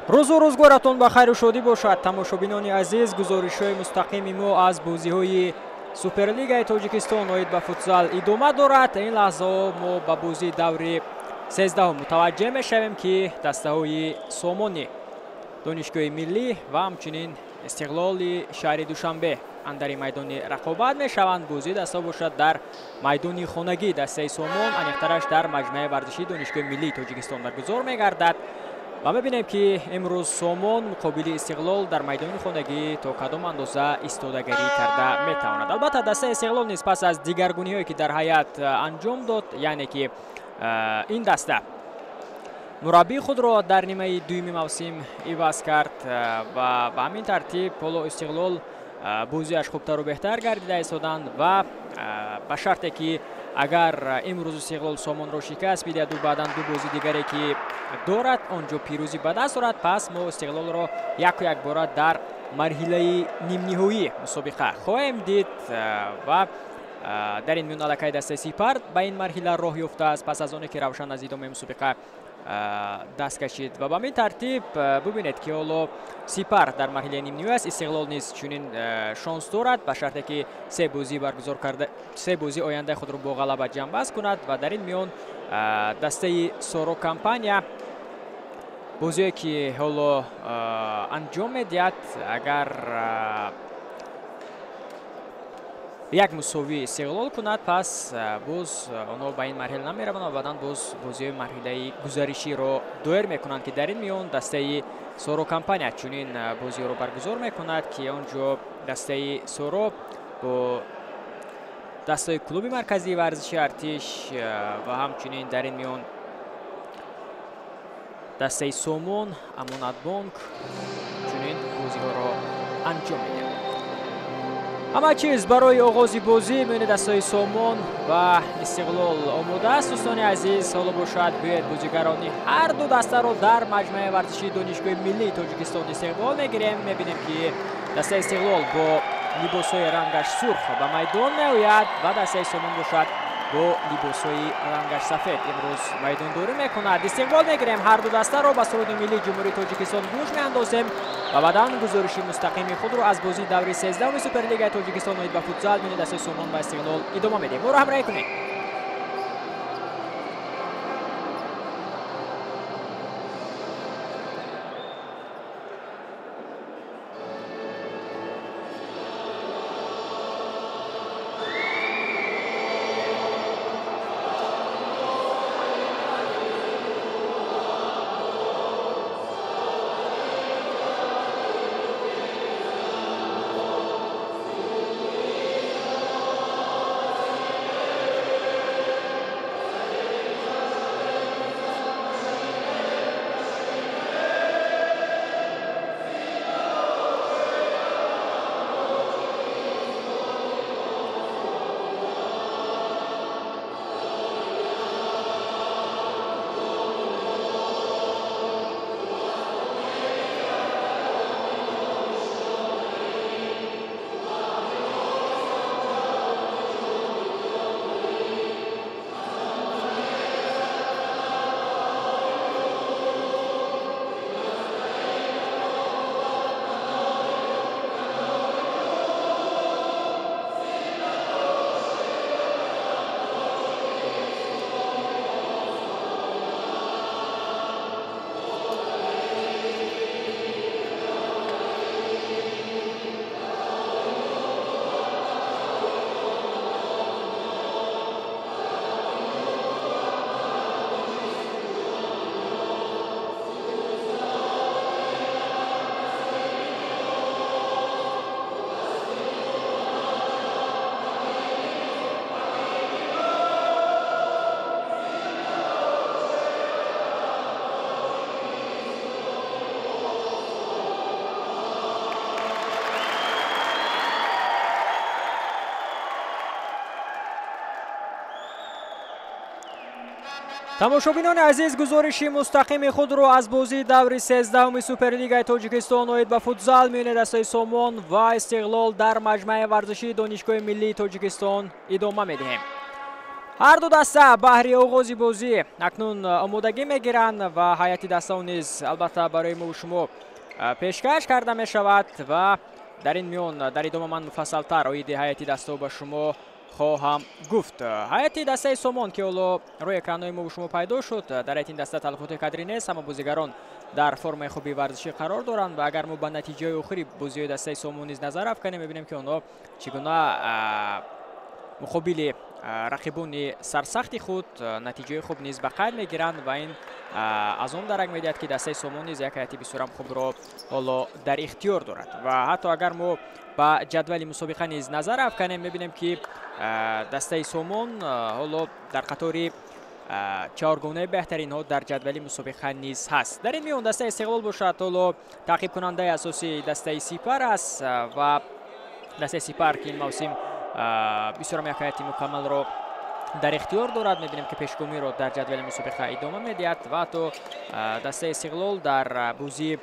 рӯзу рӯзгоратон ба хайру шодӣ бошад. тамошобинони азиз, гузоришҳои мустақими мо аз бозиҳои Суперлигаи Тоҷикистон оид ба футзал идома дорад. ин лаҳзаҳо мо ба бозии даври 13 мутаваҷҷеҳ мешавем ки дастаҳои сомони донишгоҳи миллӣ ва ҳамчунин истиқлоли шаҳри Душанбе андари майдони рақобат мешаванд. бозии дастаҳо бошад дар майдони хонагӣ дастаи сомон, аниқтараш дар маҷмӯаи варзишии донишгоҳи миллии Тоҷикистон баргузор мегардад. ва мебинем ки имрӯз сомон муқобили истиқлол дар майдони хонагӣ то кадом андоза истодагарӣ карда метавонад. албатта дастаи истиқлол низ пас аз дигаргуниҳое ки дар ҳайат анҷом дод, яъне ки ин даста мураббии худро дар нимаи дуюми мавсим иваз кард ва ба ҳамин тартиб ҳоло истиқлол бозиаш хубтару беҳтар гардида истоданд ва ба шарте ки агар имрӯз истиқлол сомонро шикаст бидиҳад баъдан ду бози дигаре ки дорад онҷо пирӯзӣ ба даст орад, пас мо истиқлолро якбора дар марҳилаи нимниҳоӣ мусобиқа хоҳем дид ва дар ин миён аллакай дастаи Сипар ба ин марҳила роҳ ёфтааст пас аз оне ки Равшан аз идомаи мусобиқа даст кашид ва ба ҳамин тартиб бубинед ки ҳоло Сипар дар марҳилаи нимниҳоӣ аст. истиқлол низ чунин шонс дорад ба шарте ки се бозӣ баргузор карда, се бозӣ ояндаи худро бо ғалаба ҷамъбаст кунад ва дар ин миён дастаи Соро компания бозие ки ҳоло анҷом медиҳад, агар як мусовӣ истиқлол кунад, пас боз онҳо ба ин марҳила намераванд ва баъдан боз бозиҳои марҳилаи гузариширо доир мекунанд ки дар ин миён дастаи Соро компания чунин бозиҳоро баргузор мекунад ки онҷо дастаи Соро бо дастаи клуби марказии варзиши артиш ва ҳамчунин дар ин миён дастаи Сомон, Амонатбонк чунин бозиҳоро анҷом медиҳад. ҳама чиз барои оғози бозӣ миёни дастаи Сомон ва истиқлол омода аст. дӯстони азиз, ҳоло бошад биёед бозигарони ҳар ду дастаро дар маҷмӯаи варзишии донишгоҳи миллии Тоҷикистон истиқбол мегирем. мебинем ки дастаи истиқлол бо либосҳои рангаш сурх ба майдон меояд ва дастаи Сомон бошад бо либосҳои рангаш сафед имрӯз майдондорӣ мекунад. истиқбол мегирем ҳар ду дастаро ба суруди миллии ҷумҳурии Тоҷикистон гӯш меандозем ва баъдан гузориши мустақими худро аз бозии даври 13 Суперлигаи Тоҷикистон оид ба футзал миёни дастаи Сомон ва истиқлол идома медиҳем. моро ҳамроҳӣ кунед. тамошобинони азиз, гузориши мустақими худро аз бозии даври 13 Суперлигаи Тоҷикистон оид ба футзал миёни дастаи Сомон ва истиқлол дар маҷмӯаи варзишии донишгоҳи миллии Тоҷикистон идома медиҳем. ҳар ду даста баҳри оғози бозӣ акнун омодагӣ мегиранд ва ҳайати даста низ албатта барои мо шумо пешкаш карда мешавад ва дар ин миён дар идома ман муфассалтар оиди ҳайати даста ба шумо хоҳам гуфт. ҳайати дастаи Сомон ки ҳоло рӯи экранҳои мо шумо пайдо шуд, дар ҳайати ин даста талафоти кадри нест, ҳама бозигарон дар формаи хуби варзишӣ қарор доранд ва агар мо ба натиҷаи охири бозиҳои дастаи Сомон низ назар афканем, мебинем ки онҳо чӣ гуна муқобили рақибони сарсахти худ натиҷаи хуб низ ба қайд мегиранд ва ин аз он дарак медиҳад ки дастаи Сомон низ як ҳайати бисёрам хубро ҳоло дар ихтиёр дорад ва ҳатто агар мо ба ҷадвали мусобиқа низ назар афканем, мебинем ки дастаи Сомон ҳоло дар қатори чаҳоргонаи беҳтаринҳо дар ҷадвали мусобиқа низ ҳаст. Дар ин миён дастаи Истиқлол бошад, ҳоло таъқибкунандаи асосии дастаи Сипар аст ва дастаи Сипар ки ин мавсим бисёрам як ҳайати мукаммалро дар ихтиёр дорад. Мебинем ки пешгомиро дар ҷадвали мусобиқа идома медиҳад ва ҳатто дастаи Истиқлол дар бозӣ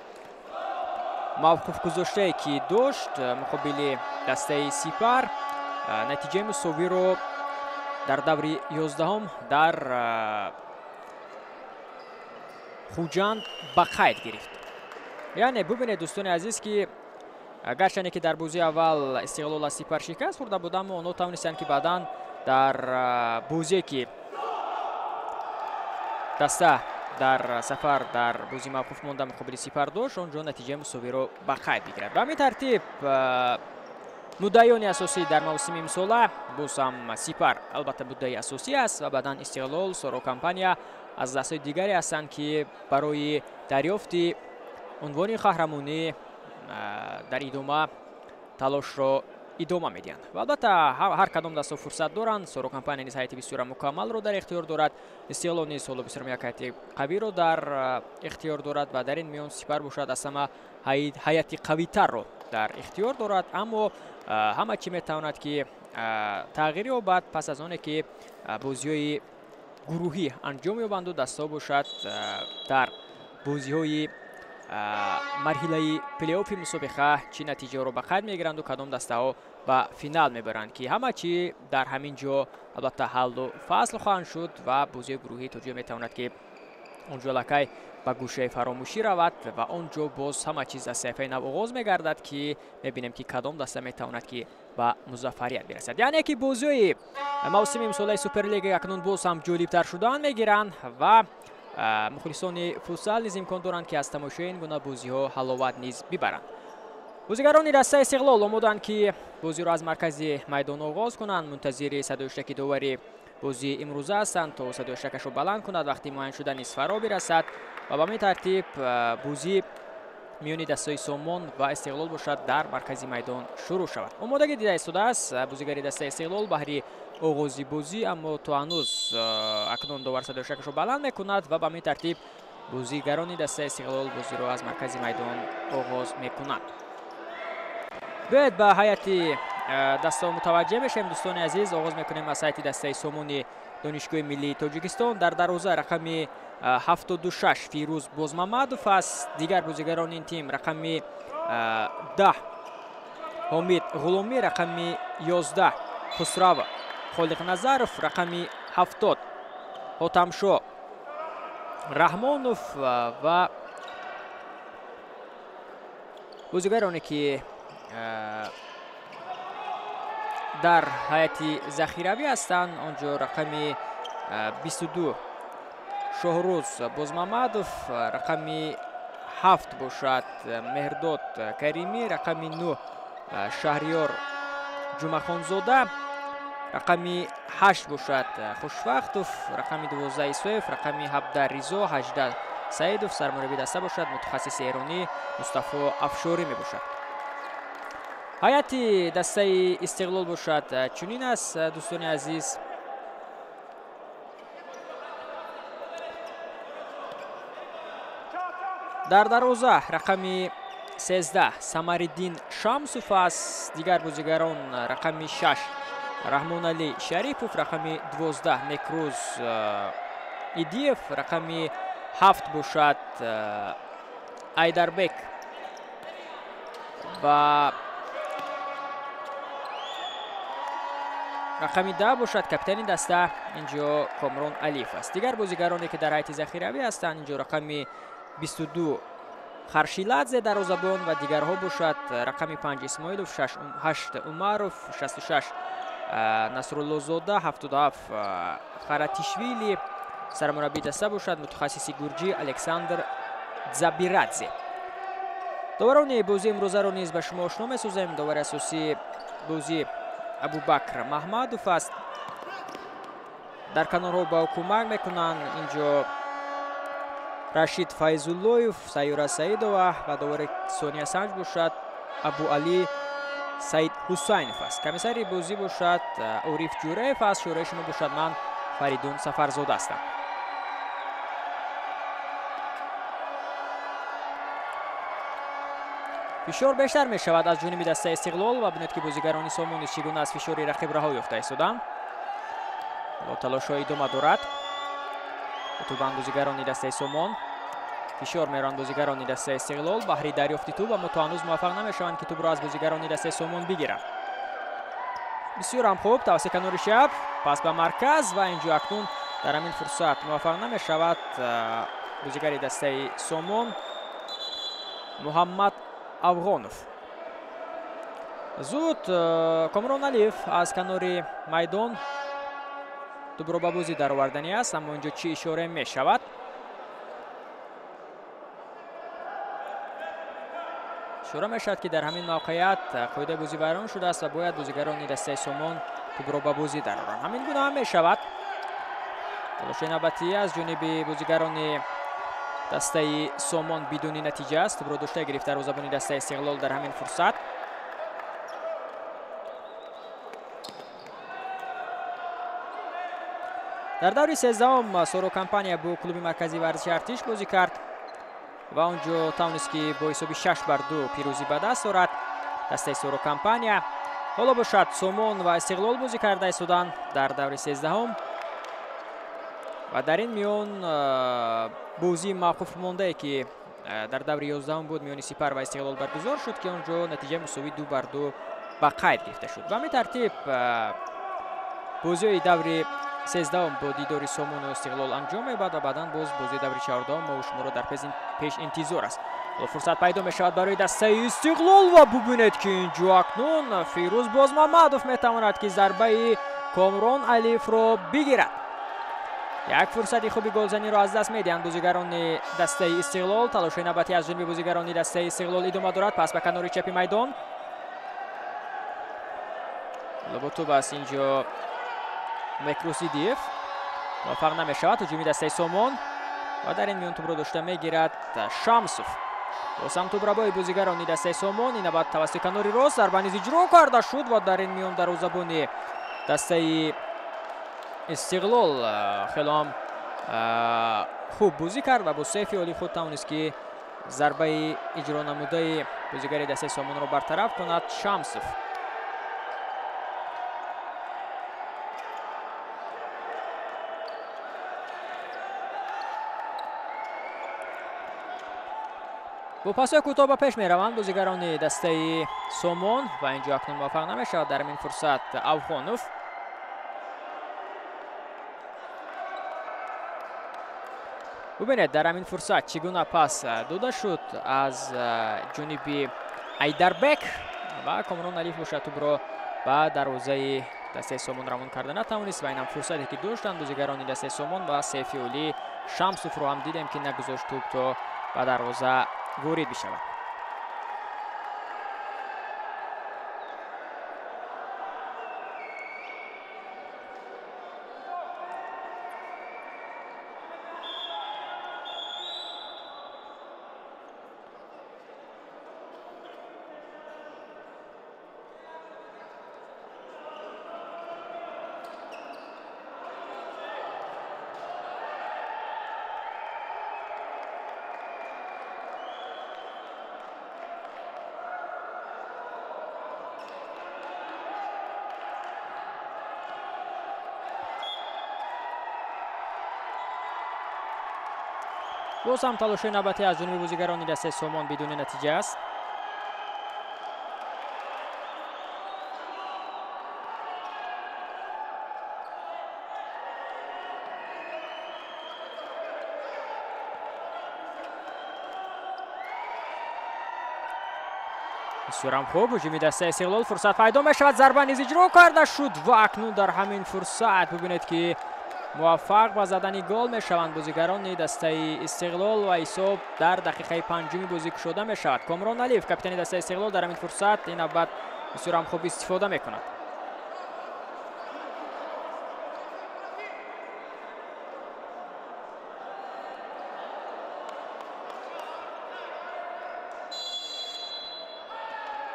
мавқуфгузоштае ки дошт муқобили дастаи Сипар натиҷаи мусовиро дар даври 11-ум дар Хуҷанд ба қайд гирифт. яъне бубинед дӯстони азиз ки гарчанде ки дар бозии аввал Истиқлол аз Сипар шикаст хӯрда буд, аммо онҳо тавонистанд ки баъдан дар бозие ки даста дар сафар дар бозии мавқуф монда муқобили Сипар дошт, он ҷо натиҷаи мусовиро ба қайд бигирад. Ба ҳамин тартиб муддаиёни асосӣ дар мавсими имсола боз ҳам Сипар албатта муддаи асосӣ аст ва баъдан Истиқлол, Соро компания аз дастаи дигаре ҳастанд ки барои дарёфти унвони қаҳрамонӣ дар идома талошро идома медиҳанд. Ва албатта ҳар кадом даста фурсат доранд. Соро компания низ ҳайати бисёра мукаммалро дар ихтиёр дорад. Истиқлол низ ҳоло бисёрам як ҳайати қавиро дар ихтиёр дорад ва дар ин миён Сипар бошад аз ҳама ҳайати қавитарро дар ихтиёр дорад, аммо ҳама чӣ метавонад ки тағйир ёбад пас аз оне ки бозиҳои гурӯҳӣ анҷом ёбанду дастаҳо бошад дар бозиҳои марҳилаи плейоффи мусобиқа чӣ натиҷаҳоро ба қайд мегиранду кадом дастаҳо ба финал мебаранд, ки ҳама чӣ дар ҳамин ҷо албатта ҳаллу фасл хоҳанд шуд ва бозиҳои гурӯҳӣ то ҷое метавонад ки он ҷо лакай ба гӯшаи фаромӯшӣ равад ва он ҷо боз ҳама чиз аз саҳифаи нав оғоз мегардад ки мебинем ки кадом даста метавонад ки ба музаффарият бирасад. яъне ки бозиҳои мавсими имсолаи Суперлига акнун боз ҳам ҷолибтар шудаанд мегиранд ва мухлисони футсал низ имкон доранд ки аз тамошои ин гуна бозиҳо ҳаловат низ бибаранд. бозигарони дастаи Истиқлол омоданд ки бозиро аз маркази майдон оғоз кунанд. Мунтазири садоиштаки довари бозии имрӯза ҳастанд то садоиштакашро баланд кунад вақти муайян шуда низ фаро бирасад ва ба ҳамин тартиб бозӣ миёни дастаи Сомон ва Истиқлол бошад дар маркази майдон шурӯъ шавад. омодагӣ дида истодааст бозигари дастаи Истиқлол баҳри оғози бозӣ, аммо то ҳанӯз акнун довар садоиштакашро баланд мекунад ва ба ҳамин тартиб бозигарони дастаи Истиқлол бозиро аз маркази майдон оғоз мекунанд. биёед ба ҳайати дастаҳо мутаваҷҷеҳ мешавем дӯстони азиз. оғоз мекунем аз ҳайати дастаи Сомони донишгоҳи миллии Тоҷикистон. дар дарвоза рақами 76 Фирӯз Бозмамадов аст. дигар бозигарони ин тим рақами 10 Ҳомид Ғуломӣ, рақами 11 Хусрав Холиқназаров, рақами 70 Ҳотамшо Раҳмонов ва бозигароне ки дар ҳайати захиравӣ ҳастанд, он ҷо рақами 22 Шоҳрӯз Бозмамадов, рақами 7 бошад Меҳрдод Каримӣ, рақами 9 Шаҳриёр Ҷумахонзода, рақами 8 бошад Хушвақтов, рақами 12 Исоев, рақами 17 Ризо, 18 Саидов. сармураббии даста бошад мутахассиси эронӣ Мустафо Афшорӣ мебошад. ҳайати дастаи Истиқлол бошад чунин аст дӯстони азиз. дар дарвоза рақами 13 Самариддин Шамсов аст. дигар бозигарон рақами 6 Раҳмоналӣ Шарипов, рақами 12 Некрӯз Идиев, рақами 7 бошад Айдарбек ва رقم 10 باشد کاپیتان دسته اینجا کامران علیف است. دیگر بازیگرانی که در هیئت ذخیروی هستند اینجا رقم 22 خرشیلادزه دروازه‌بان و دیگرها باشد رقم 5 اسماعیلوف، 8 عمروف، 66 نصرالله زاده، 77 خراتیشویلی. سرمربی دسته باشد متخصص گورجی الکساندر زابیرادزه. داوران بازی امروزه را نیز به شما آشنا می‌سازیم. داور اساسی بازی ابوبکر محمدوف است. در کنارها با او کمک میکنند اینجا رشید فایزاللهیف، سیاره سعیدова و داور ثانی سنج باشد ابو علی سعید حسینов است. کمیسر بازی باشد عریف جوریف است. شورای شما باشد من فریدون سفرزاده هستم. فشار بیشتر می شود از جانب دسته استقلال و ببینید که بازیگران سامان چگونه از فشار رقیب رها یافته ایستادند. با تلاش های ادامه دارد توبان بازیگران دسته سامان. فشار میران بازیگران دسته استقلال بهره دریافت توپ، اما تا هنوز موفق نمیشوند که توپ را از بازیگران دسته سامان بگیرند. بسیار هم خوب توسط کنار شب پس به مرکز و اینجا اکنون در همین فرصت موفق نمیشود بازیگر دسته سامان محمد افغانوف. زود کامران علیف از کنار میدان توپ را به بازی در آوردنی است، اما اینجا چی اشاره می شود؟ اشاره می شود که در همین موقعیت قاعده بازی ویران شده است و باید بازیگران دسته سامان توپ را به بازی در آورند. همین گونه هم می شود. تلاش نوبتی از جانب بازیگران دسته سامان بدون نتیجه است. توپ را داشته گرفت دروازه‌بان دسته استقلال در همین فرصت. در دور 13 سورو کمپانیا با کلوب مرکزی ورزش ارتش بازی کرد و اونجا توانست که با حساب 6-2 پیروزی به دست آورد. دسته سورو کمپانیا حالا باشد سامان و استقلال بازی کرده ایستادند در دور 13 و در این میان بازی موقوف مانده که در دور 11 بود میان سپر و استقلال برگزار شد که اونجا نتیجه مساوی 2-2 به قید گرفته شد. و همین ترتیب بازی دور 13 با دیدار سامان و استقلال انجام می‌یابد و بعداً باز بازی دور 14 ما شما را در پیش انتظار است. فرصت پیدا می‌شود برای دسته استقلال و ببینید که اینجا اکنون فیروز باز محمدوف می‌تواند که ضربه کامران علیف را بگیرد. یک فرصت خوبی گلزنی را از دست می‌دهند بازیگران دسته استقلال. تلاش نوبتی از جانب بازیگران دسته استقلال ادامه دارد. پس به کنار چپ میدان لباتو بس اینجا مکروسیدیف موفق نمی‌شود. هجوم دسته سامان و در این میان توپ را داشته می‌گیرد شمسوف. بازم توپ را با بازیگران دسته سامان این بعد توسط کنار راست ضربه نیز اجرا کرده شد و در این میان دروازه‌بان دسته استقلال خیلی خوب بازی کرد و با سیف عالی خود توانست که ضربه اجرا نموده بازیگر دسته سامان را برطرف کند. شمسوف با پاس‌های کوتاه به پیش می‌روند بازیگران دسته سامان و اینجا اکنون موفق نمی‌شود در این فرصت افغانوف. ببینید در همین فرصت چگونه پاس داده شد از جانب ایدربک و کامران علیف باشد توپ را به دروازه دسته سامان روان کرده نتوانست و این هم فرصتی که داشتند بازیگران دسته سامان و سیف عالی شمسوف رو هم دیدیم که نگذاشت توپ تا به دروازه وارد بشود. باز هم تلاش نوبتی از جانب بازیگران دسته سامان بدون نتیجه است. бисёрам хуб ҳуҷуми дастаи Истиқлол фурсат пайдо мешавад, зарба низ иҷро карда шуд ва акнун дар ҳамин фурсат бибинед ки муваффақ ба задани гол мешаванд бозигарони дастаи Истиқлол ва ҳисоб дар дақиқаи панҷуми бозӣ кушода мешавад. Комрон Алиев капитани дастаи Истиқлол дар ҳамин фурсат ин навбат бисёрам хуб истифода мекунад.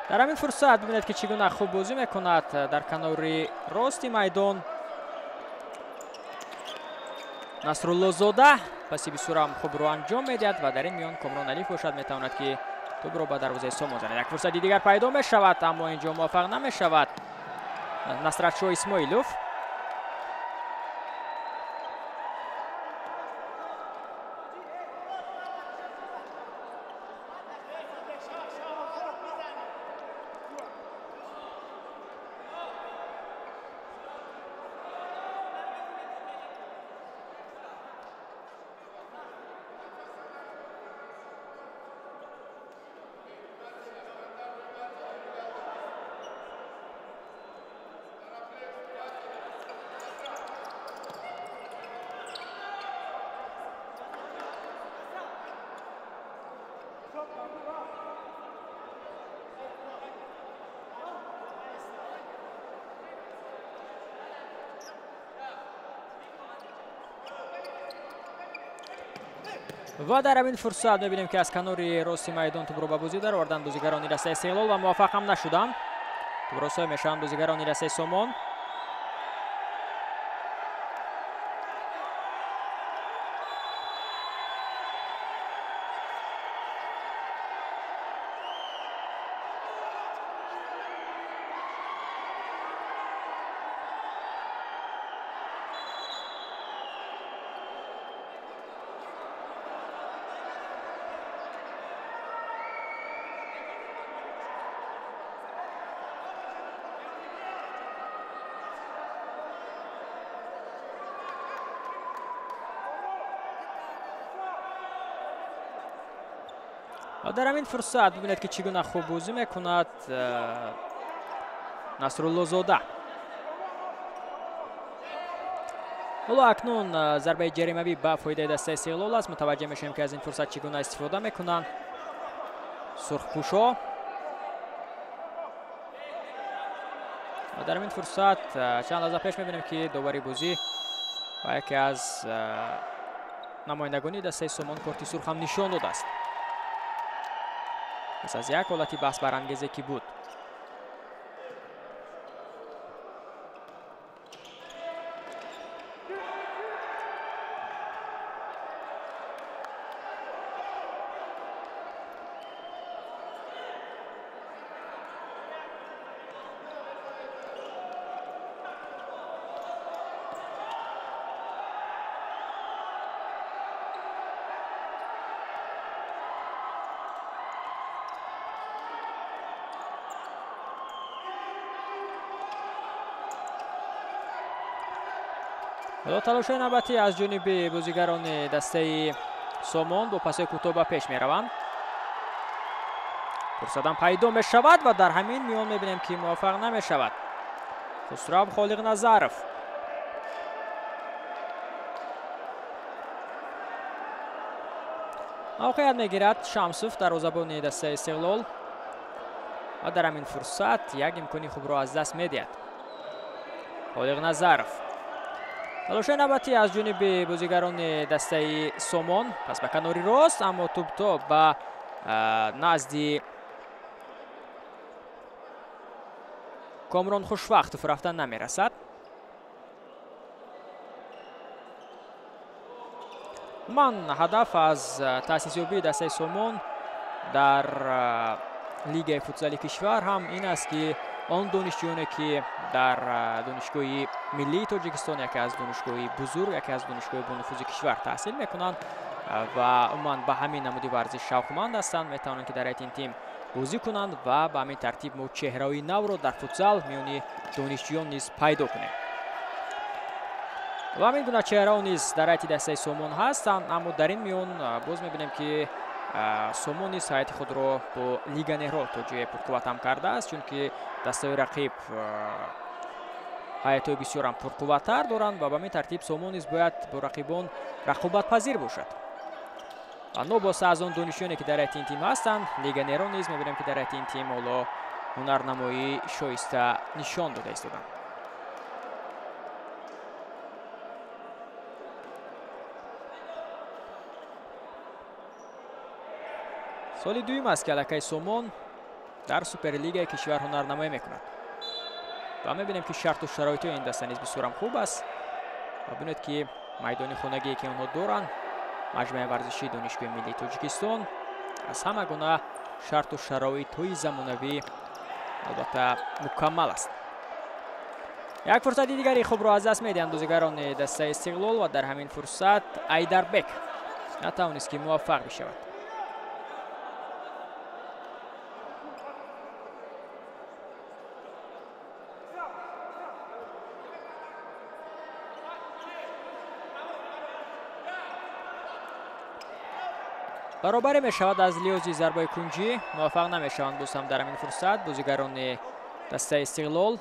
дар ҳамин фурсат бибинед ки чӣ гуна хуб бозӣ мекунад дар канори рости майдон Насруллозода паси бисёрам хубро анҷом медиҳад ва дар ин миён Комрон Алиев бошад, метавонад ки тӯбро ба дарвозаи Сомон занад. Як фурсати дигар пайдо мешавад, аммо инҷо муваффақ намешавад Насратшоҳ Исмоилов. ва дар ҳамин фурсат мебинем ки аз канори рости майдон тӯбро ба бозӣ дароварданд бозигарони дастаи Истиқлол ва муваффақ ҳам нашуданд. тӯбросой мешаванд бозигарони дастаи Сомон. дар ҳамин фурсат бибинед ки чӣ гуна хуб бозӣ мекунад Насруллозода. ҳоло акнун зарбаи ҷаримавӣ ба фоидаи дастаи Истиқлол аст. мутаваҷҷеҳ мешавем ки аз ин фурсат чӣ гуна истифода мекунанд сурхпӯшҳо. дар ҳамин фурсат чанд лаҳза пеш мебинем ки довари бозӣ ба яке аз намояндагони дастаи Сомон корти сурх ҳам нишон додааст. пас аз як ҳолати баҳсбарангезе ки буд. талошаи навбатӣ аз ҷониби бозигарони дастаи Сомон бо пасои кӯтоҳ ба пеш мераванд. фурсатам пайдо мешавад ва дар ҳамин миён мебинем ки муваффақ намешавад Хусрав Холиқназаров. мавқеият мегирад Шамсов дарвозабони дастаи Истиқлол ва дар ҳамин фурсат як имкони хубро аз даст медиҳад Холиқназаров. талошаи навбатӣ аз ҷониби бозигарони дастаи Сомон. пас ба канори рост, аммо тӯбто ба назди Комрон Хушвақт тӯб рафтан намерасад. ман ҳадаф аз таъсисёбии дастаи Сомон дар лигаи футзали кишвар ҳам ин аст ки он донишҷӯёне ки дар донишгоҳи миллии Тоҷикистон, яке аз донишгоҳи бузург, яке аз донишгоҳи бонуфузи кишвар таҳсил мекунанд ва умуман ба ҳамин намуди варзиш шавқманд ҳастанд, метавонанд ки дар ҳайати ин тим бозӣ кунанд ва ба ҳамин тартиб мо чеҳраҳои навро дар футзал миёни донишҷӯён низ пайдо кунем. ва ҳамин гуна чеҳраҳо низ дар ҳайати дастаи Сомон ҳастанд, аммо дар ин миён боз мебинем ки сомон низ ҳайати худро бо лиганеро тоҷия пурқувватам кардааст, чунки дастаи рақиб ҳаятҳои бисёрам пурқувваттар доранд ва ба ҳамин тартиб сомон низ бояд бо рақибон рақобатпазир бошад. ва нобоста аз он донишёне ки дар ҳайати ин тим ҳастанд, легионерон низ мебинем ки дар ҳайати ин тим ҳоло ҳунарнамоӣ шоиста нишон дода истоданд. соли дуюм аст ки аллакай сомон дар суперлигаи кишвар ҳунарнамоӣ мекунад. ва мебинем ки шарту шароитҳои ин даста низ бисёрам хуб аст. ва бинед ки майдони хонагие ки онҳо доранд, маҷмӯи варзишии донишгоҳи миллии Тоҷикистон аз ҳама гуна шарту шароитҳои замонавӣ албатта мукаммал аст. як фурсати дигари хубро аз даст медиҳанд бозигарони дастаи Истиқлол ва дар ҳамин фурсат Айдарбек натавонист ки муваффақ бишавад. баробаре мешавад аз лиҳози зарбаи кунҷӣ, муваффақ намешаванд боз ҳам дар ҳамин фурсат бозигарони дастаи Истиқлол.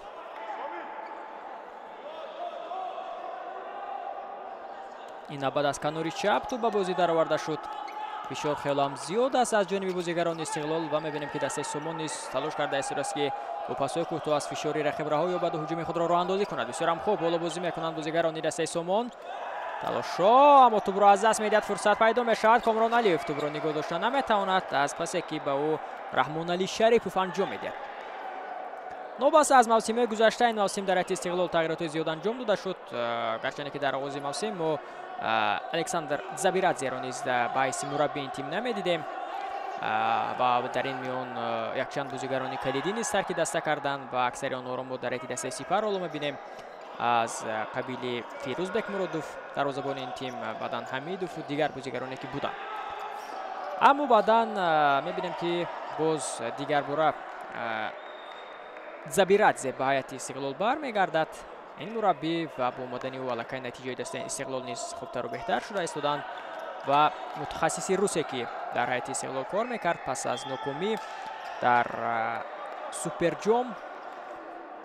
ин навбат аз канори чап ту ба бозӣ дароварда шуд. фишор хелам зиёд аст аз ҷониби бозигарони Истиқлол ва мебинем ки дастаи сомон низ талош карда истодааст ки бо пасҳои кӯтоҳ аз фишори рақиб раҳо ёбаду ҳуҷуми худро роҳандозӣ кунад. бисёрам хуб ҳоло бозӣ мекунанд бозигарони дастаи сомон. талошо, аммо тӯбро аз даст медиҳад, фурсат пайдо мешавад. Комрон Алиев тӯбро нигоҳ дошта наметавонад аз пасе ки ба ӯ Раҳмоналӣ Шарипов анҷом медиҳад. нобаста аз мавсимҳои гузашта ин мавсим дар ҳайати Истиқлол тағйиротҳои зиёд анҷом дода шуд, гарчанде ки дар оғози мавсим мо Александр Забирадзеро низ ба ҳайси мураббии ин тим намедидем ва дар ин миён якчанд бозигарони калидӣ низ тарки даста карданд ва аксари онҳоро мо дар ҳайати дастаи Сипар ҳоло мебинем. аз қабили Фирӯзбек Муродов, дарвозабони ин тим, баъдан Ҳамидов ва дигар бозигароне ки буданд. аммо баъдан мебинем ки боз дигар бора Забирадзе ба ҳайати Истиқлол бармегардад. ин мураббӣ ва бо омадани ӯ аллакай натиҷаи дастаи Истиқлол низ хубтару беҳтар шуда истоданд ва мутахассиси русе ки дар ҳайати Истиқлол кор мекард пас аз нокомӣ дар суперҷом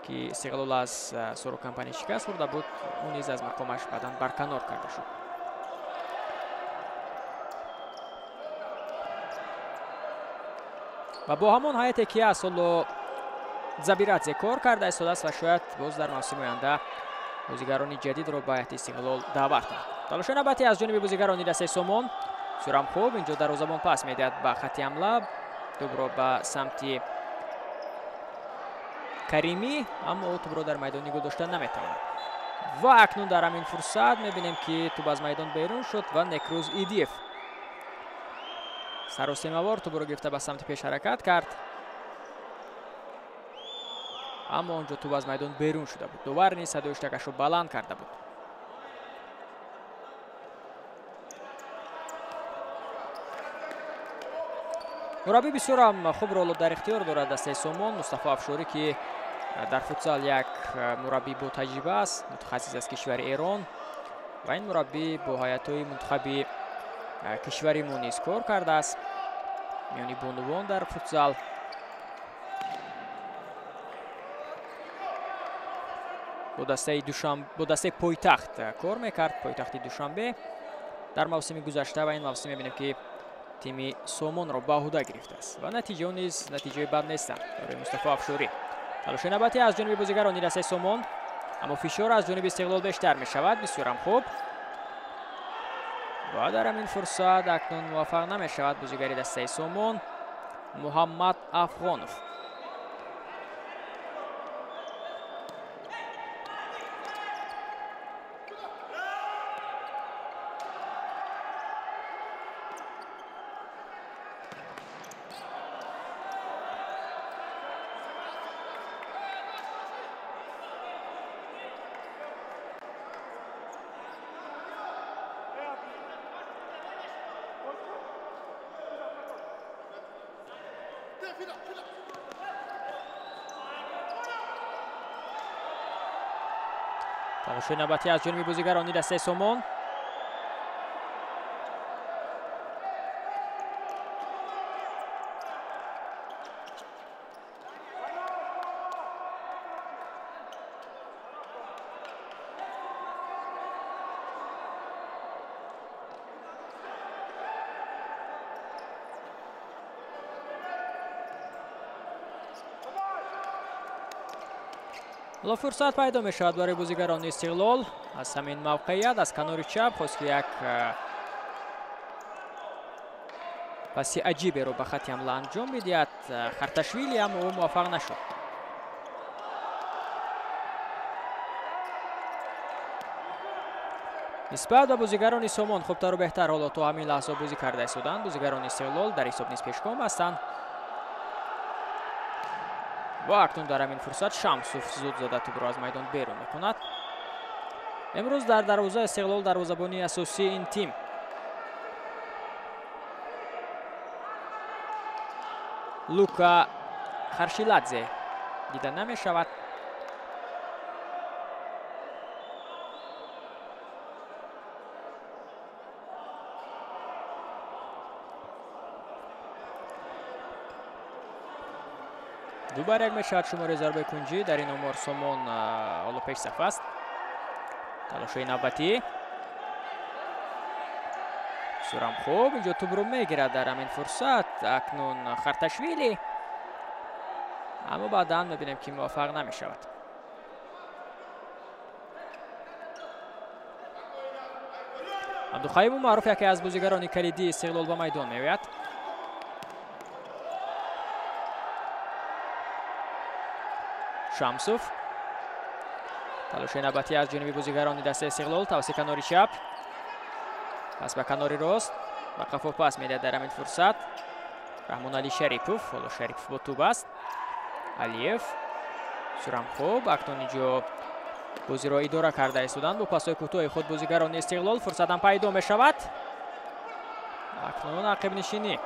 ки Истиқлол аз Соро компания шикаст хӯрда буд, ӯ низ аз мақомаш баъдан барканор карда шуд. ва бо ҳамон ҳайате ки аз ҳоло Забирадзе кор карда истодааст ва шояд боз дар мавсими оянда бозигарони ҷадидро ба ҳайати Истиқлол даъват кунад. талоши навбатӣ аз ҷониби бозигарони дастаи Сомон. бисёрам хуб, инҷо дарвозабон пас медиҳад ба хати ҳамла, тӯбро ба самти Каримӣ, аммо ӯ тӯбро дар майдон нигоҳ дошта наметавонад. ва акнун дар ҳамин фурсат мебинем ки тӯб аз майдон берун шуд ва Некрӯз Идиев саросемавор тӯбро гирифта ба самти пеш ҳаракат кард, аммо онҷо тӯб аз майдон берун шуда буд. довар низ садои иштакашро баланд карда буд. мураббӣ бисёрам хубро дар ихтиёр дорад дастаи Сомон, Мустафо Афшорӣ ки дар футсал як мураббӣ бо таҷриба аст, мутахассис аз кишвари Эрон ва ин мураббӣ бо ҳайатҳои мунтахаби кишвари мо низ кор кардааст, миёни бонувон дар футсал. бо дастаи Пойтахт кор мекард, Пойтахти Душанбе дар мавсими гузашта ва ин мавсим мебинем ки тими Сомонро ба ӯҳда гирифтааст ва натиҷаҳо низ натиҷаи бад нестанд барои Мустафо Афшорӣ. талоши навбатӣ аз ҷониби бозигарони дастаи Сомон, аммо фишор аз ҷониби Истиқлол бештар мешавад. бисёрам хуб ва дар ҳамин фурсат акнун муваффақ намешавад бозигари дастаи Сомон Муҳаммад Афғонов. талоши навбатӣ аз ҷониби бозигарони дастаи Сомон. حالا فرصت پیدا می شود برای بازیگران استقلال از همین موقعیت از کنار چپ خواست که یک پاسی عجیبی رو به خط حمله انجام بدهد خرطشویلی، اما او موفق نشد. نسبت به بازیگران سومون خوبتر و بهتر حالا تو همین لحظه بازی کرده شدند. بازیگران استقلال در حساب نیز پیشگام هستند و اکنون در همین فرصت شمسوف زود زده توپ را از میدان بیرون میکند. امروز در دروازه استقلال دروازه‌بانی اساسی این تیم لوکا خرشیلادزه دیده نمی شود. دوباره یک میشد شماره ضربه کنجی در این امور سومون حالا پیش صف است. تلاشای نوبتی سورم خوب اینجا توپ رو میگیرد در همین فرصت اکنون خرطشویلی، اما بعدا میبینیم که موفق نمیشود. عبدالخیب معروف یکی از بازیگران کلیدی استقلال به میدان میآید. شمسوف تلاش نوبتی از جانب بازیگران دسته استقلال توسط کناری چپ، پس به کناری راست وقف و پاس میده در همین فرصت رحمان علی شریفوف. حالا شریفوف با توپ است، علیف سورم خوب اکنون اینجا بازی را اداره کرده ایستادند با پاس‌های کوتاه خود بازیگران استقلال. فرصت هم پیدا می شود، اکنون عقب نشینی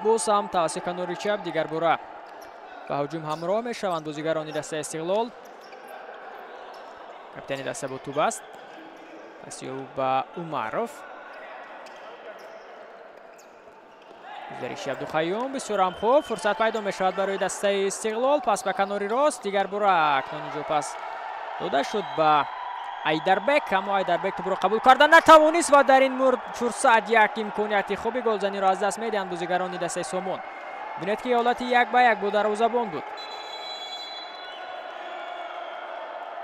باز هم توسط کناری چپ دیگر باره به هجوم همراه می شوند بازیگران دسته استقلال. کاپیتان دسته با توپ است، پس او با عمروف گذاریش عبدالخیوم بسیار هم خوب. فرصت پیدا می شود برای دسته استقلال، پس به کناری راست دیگر باره اکنون اینجا پس داده شد به ایدربک، اما ایدربک توپ را قبول کردن نتوانست و در این مورد فرصت یک امکانیت خوبی گلزنی را از دست میدهند بازیگران دسته سومون. ببینید که حالت 1-1 بود، دروازه‌بان بود.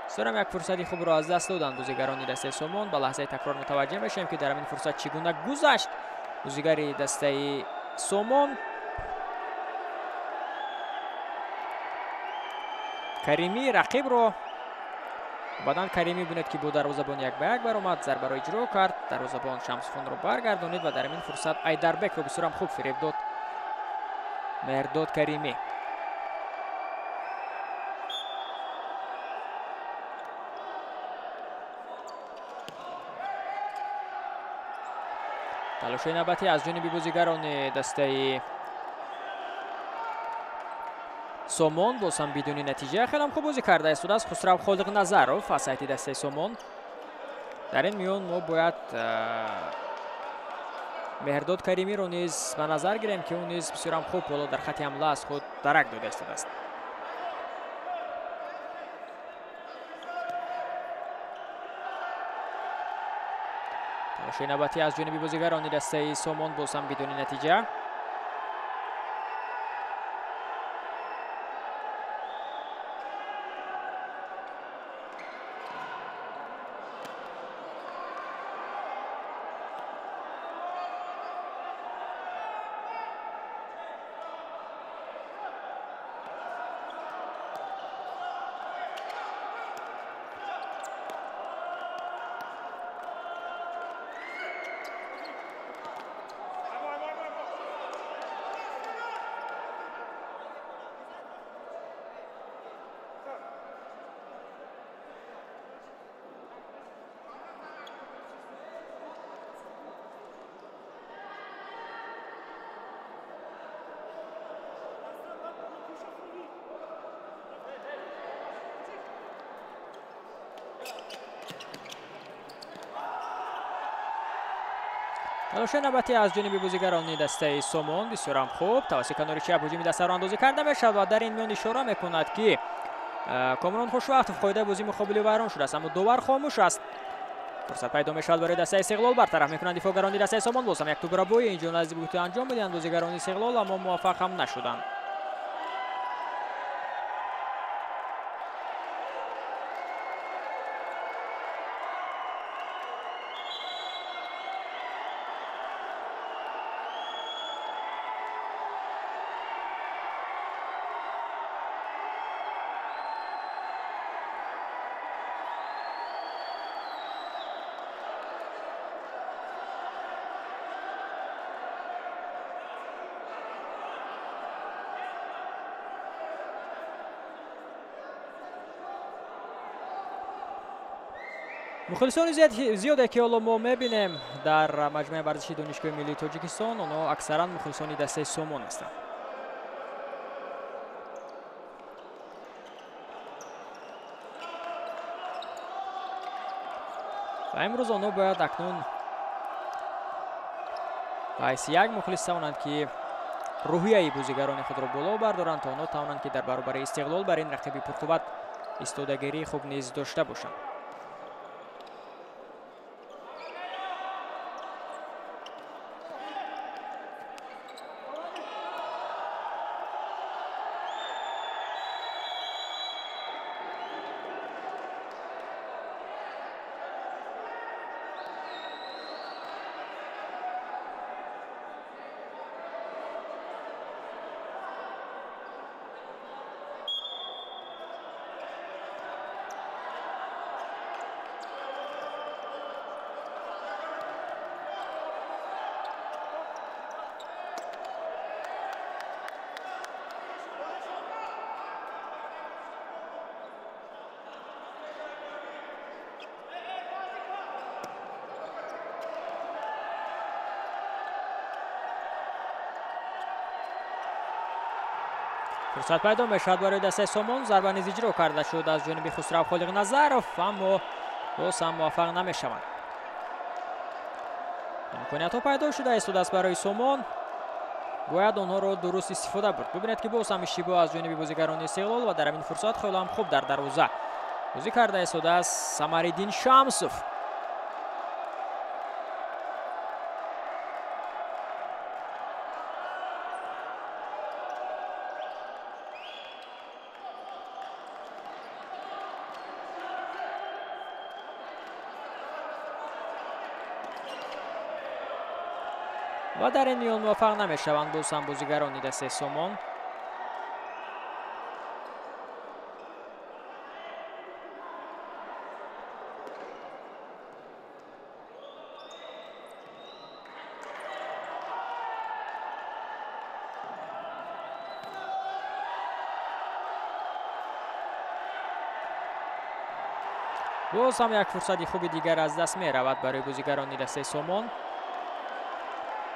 سرم یک فرصتی خوب را از دست دادند بازیگران دسته سومون. به لحظه تکرار متوجه میشیم که در این فرصت چگونه گذشت بازیگر دسته سومون. کریمی رقیب رو بعدن کریمی ببینید که با دروازه‌بان 1-1 برآمد، ضربه را اجرا کرد، دروازه‌بان شمسخان رو برگردانید و در این فرصت ایدربک رو بسیار خوب فریب داد مهرداد کریمی. تلاش نوبتی از جانب بازیگران دسته سومون باز هم بدون نتیجه. خیلی خوب بازی کرده است از خسرو خالق نظرов از سایت دسته سومون. در این میون ما باید مهرداد کریمی رو نیز به نظر گیریم که اون نیز بسیار هم خوب بالا در خط حمله از خود درک داده است. تلاش نوبتی از جانب بازیگران دسته سومون باز هم بدون نتیجه. تلاش نوبتی از جانب بازیگران دسته سومون بسیار هم خوب توسط کنار چپ هجومی دسته را اندازی کرده میشود و در این میان اشاره میکند که کامران خوشوقت فایده بازی مقابل ویران شده است، اما دوبار خاموش است. فرصت پیدا میشود برای دسته استقلال، برطرف میکنند دفاعگران دسته سومون. باز هم یک توپ را بوی اینجا نزدیک بود انجام میدهند بازیگران استقلال، اما موفق هم نشدند. мухлисони зиёде ки ҳоло мо мебинем дар маҷмӯи варзиши донишгоҳи миллии тоҷикистон, онҳо аксаран мухлисони дастаи Сомон ҳастанд. ва имрӯз онҳо бояд акнун ба ҳайси як мухлис тавонанд ки рӯҳияи бозигарони худро боло бардоранд, то онҳо тавонанд ки дар баробари Истиқлол бар ин рақиби пурқувват истодагирии хуб низ дошта бошанд. фурсат пайдо мешавад барои дастаи Сомон. Зарба низ иҷро карда шуд аз ҷониби Хусрав Холиқназаров, аммо боз ҳам муваффақ намешаванд. имкониятҳо пайдо шуда истодааст барои Сомон. бояд онҳоро дуруст истифода бурд. бибинед ки боз ҳам иштибоҳ аз ҷониби бозигарони Истиқлол ва дар ҳамин фурсат хеле ҳам хуб дар дарвоза бозӣ карда истодааст Самариддин Шамсов. ва дар ин миён муваффақ намешаванд боз ҳам бозигарони дастаи Сомон. боз ҳам як фурсати хуби дигар аз даст меравад барои бозигарони дастаи Сомон.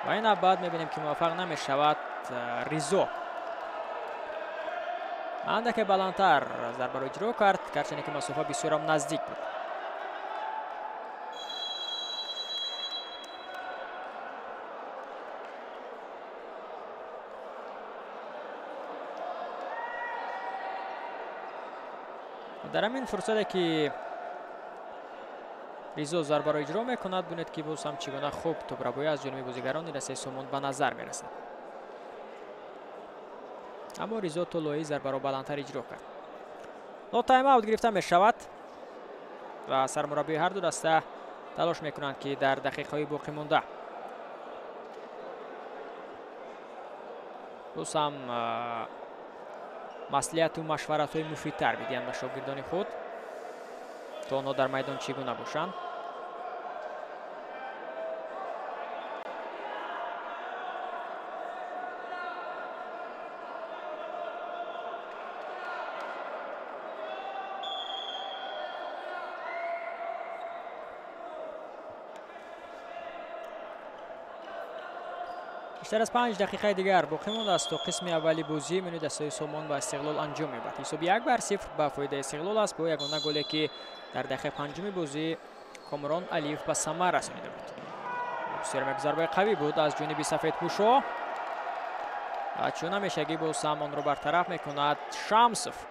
ва ин абад мебинем ки муваффақ намешавад Ризо. андаке баландтар зарбаро иҷро кард, гарчанде ки масофа бисёрам наздик буд. дар ҳамин фурсате ки Ризо зарбаро иҷро мекунад, бинед ки боз ҳам чӣ гуна хуб тӯбрабоӣ аз ҷониби бозигарони дастаи Сомон ба назар мерасад. аммо Ризо Толоӣ зарбаро баландтар иҷро кард. но тайм-аут гирифта мешавад ва сармураббии ҳарду даста талош мекунанд ки дар дақиқаҳои боқӣ монда боз ҳам маслиҳату машваратҳои муфидтар бидиҳанд ба шогирдони худ, то онҳо дар майдон чӣ гуна бошанд. بیشتر از 5 دقیقه دیگر باقی مانده است تا قسم اولی بازی میان دستای سومون و استقلال انجام می‌یابد. حساب 1-0 به فایده استقلال است با یگانه گلی که در دقیقه پنجم بازی کامران علیف به ثمر رسانیده بود. بسیار یک ضربه قوی بود از جانب سفیدپوشا. و چون همیشگی باز هم آن را برطرف میکند شمسوف.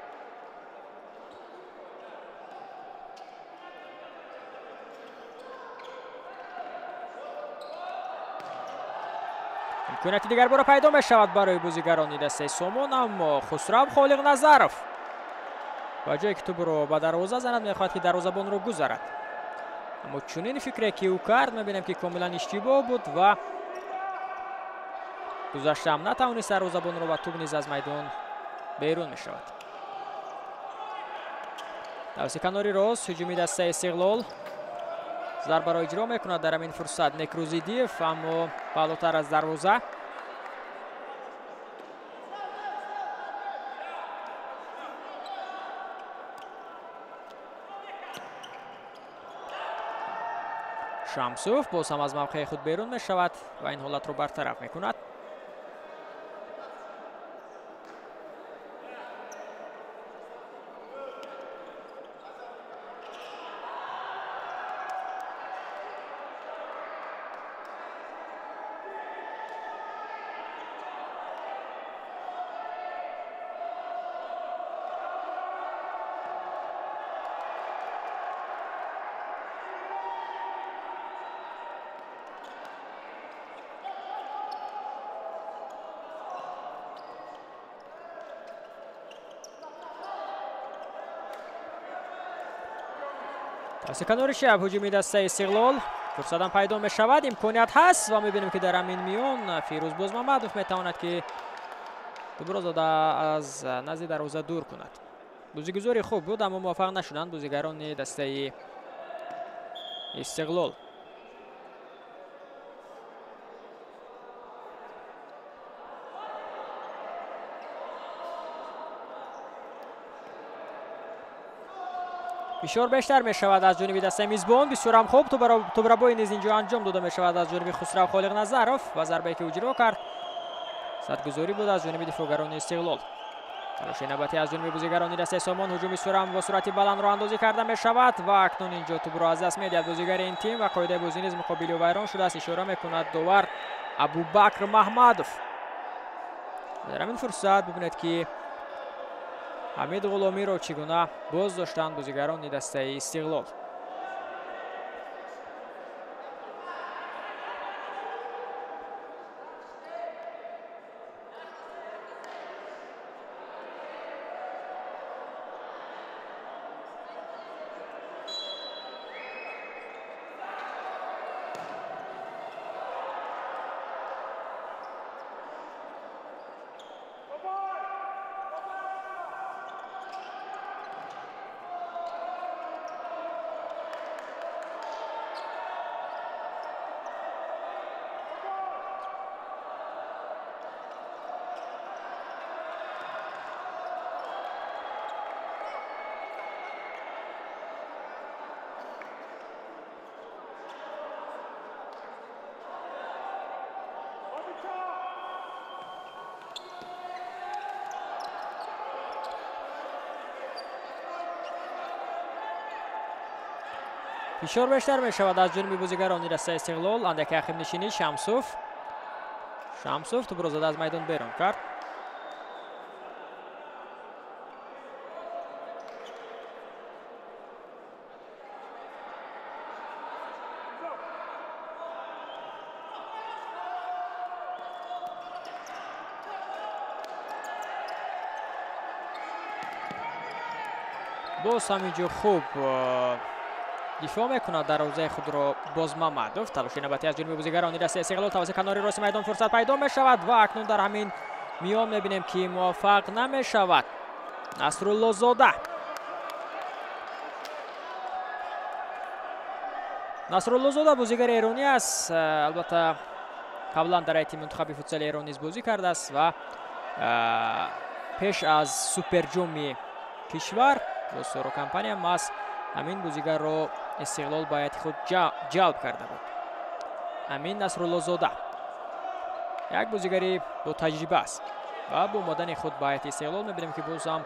امکانیت دیگر بار پیدا می شود برای بازیگران دسته سومون، اما خسرو خالق‌نظرов با جایی که توپ رو به دروازه زند میخواهد که دروازه‌بان رو گذارد، اما چنین فکری که او کرد میبینیم که کاملا اشتباه بود و گذاشته هم نتوانست دروازه‌بان رو و توپ نیز از میدان بیرون می شود. در کناری راست هجومی دسته استقلال ضربه را اجرا میکند در همین فرصت نکروزیدیف، اما بالاتر از دروازه. شمسوف باز هم از موقع خود بیرون می شود و این حالت رو برطرف می کند. کنار شب هجومی دسته استقلال فرصت هم پیدا می شود، امکانیت هست و میبینیم که در همین میان فیروز بازمحمدوف میتواند که دوباره از نزد دروازه دور کند. بازیگزاری خوب بود اما موفق نشدند بازیگران دسته استقلال. فشار بیشتر می شود از جانب دسته میزبان. بسیار هم خوب توبرابای نیز اینجا انجام داده می شود از جانب خسرو خالق نظرов و ضربه که اجرا کرد صدگذاری بود از جانب دفاعگران استقلال. تلاش نوبتی از جانب بازیگران دسته سامان، هجوم سرعت با سرعت بلند راه اندازی کرده می شود و اکنون اینجا توپ را از دست می دهد بازیگر این تیم و قاعده بازی نیز مقابل و ویران شده است. اشاره می کند داور ابوبکر محمدوف. در همین فرصت ببینید که حمید غلامی را چگونه باز داشتند بازیگران دسته استقلال. فشار بیشتر می شود از جانب بازیگران دسته استقلال. اندک عقب نشینی شمسوف توپ را زده از میدان بیرون کرد. باز همینجا خوب دفاع میکند دروازه خود را بازمحمدوف. تلاش نوبتی از جانب بازیگران دسته استقلال توسط کنار راست میدان فرصت پیدا می شود و اکنون در همین میان میبینیم که موفق نمی شود نصرالله زاده بازیگر ایرانی است. البته قبلا در تیم منتخب فوتسال ایران نیز بازی کرده است و پیش از سوپر جام کشور با سورو کمپانی هم است. همین بازیگر رو استقلال باید خود جلب کرده بود. امین نصرالله زاده یک بازیگری با تجربه است و با اومدن خود باید استقلال میبینیم که باز هم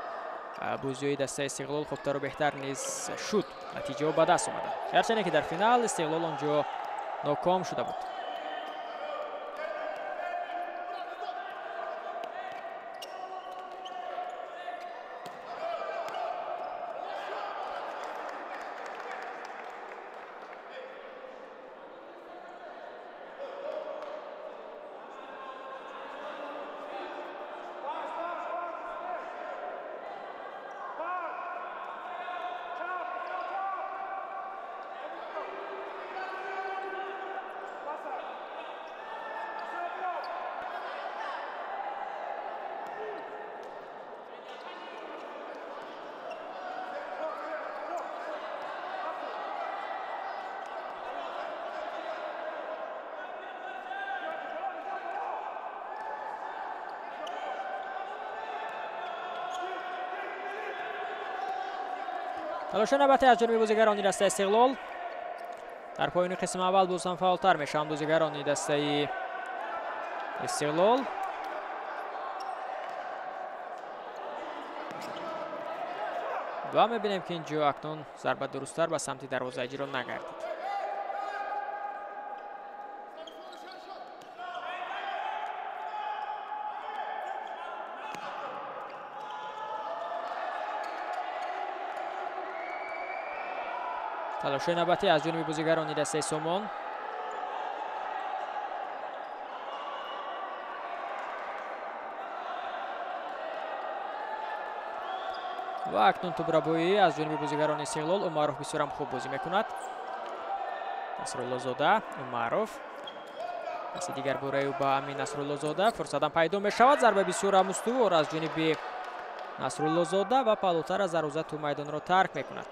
بازی‌های دسته استقلال خوبتر و بهتر نیز شد. نتیجه به دست اومده. گرچه که در فینال استقلال آنجا ناکام شده بود. تلاش نوبتی از جانب بازیگران دسته استقلال. дар поёни қисми аввал бозам фаъолтар мешаванд бозигарони дастаи истиқлол. ва мебинем ки ин ҷо акнун зарба дурусттар ба самти дарвоза иҷро нагардид. талоши навбатӣ аз ҷониби бозигарони дастаи Сомон. ва акнун тубрабоӣ аз ҷониби бозигарони Истиқлол. Умаров бисёрам хуб бозӣ мекунад. Насруллозода, Умаров. даси дигар бораи ба Амин Насруллозода. Фурсатам пайдо мешавад. Зарба бисёрам устувор аз ҷониби Насруллозода ва палотар аз дарвоза ту майдонро тарк мекунад.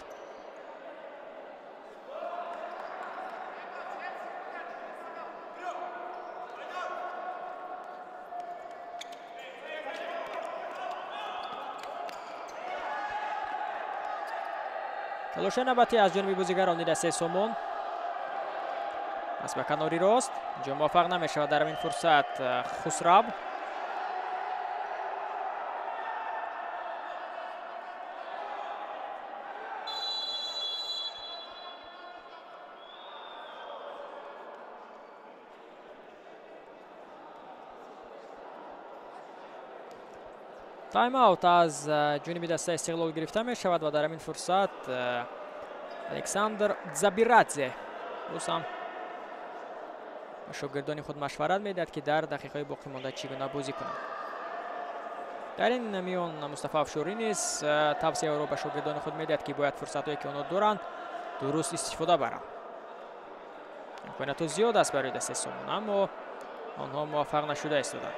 талоши навбатӣ аз ҷониби бозигарони дастаи Сомон. аз ба канори рост ҷо муваффақ намешавад дар ин фурсат Хусрав. тайм-аут аз ҷониби дастаи Истиқлол гирифта мешавад ва дар ин фурсат Александр Дзабирадзе боз ҳам ба шогирдони худ машварат медиҳад ки дар дақиқаҳои боқӣ монда чӣ гуна бозӣ кунанд. дар ин миён Мустафа Афшорӣ низ тавсияҳоро ба шогирдони худ медиҳад ки бояд фурсатҳое ки онҳо доранд дуруст истифода баранд. имкониятҳо зиёд аст барои дастаи Сомон, аммо онҳо муваффақ нашуда истоданд.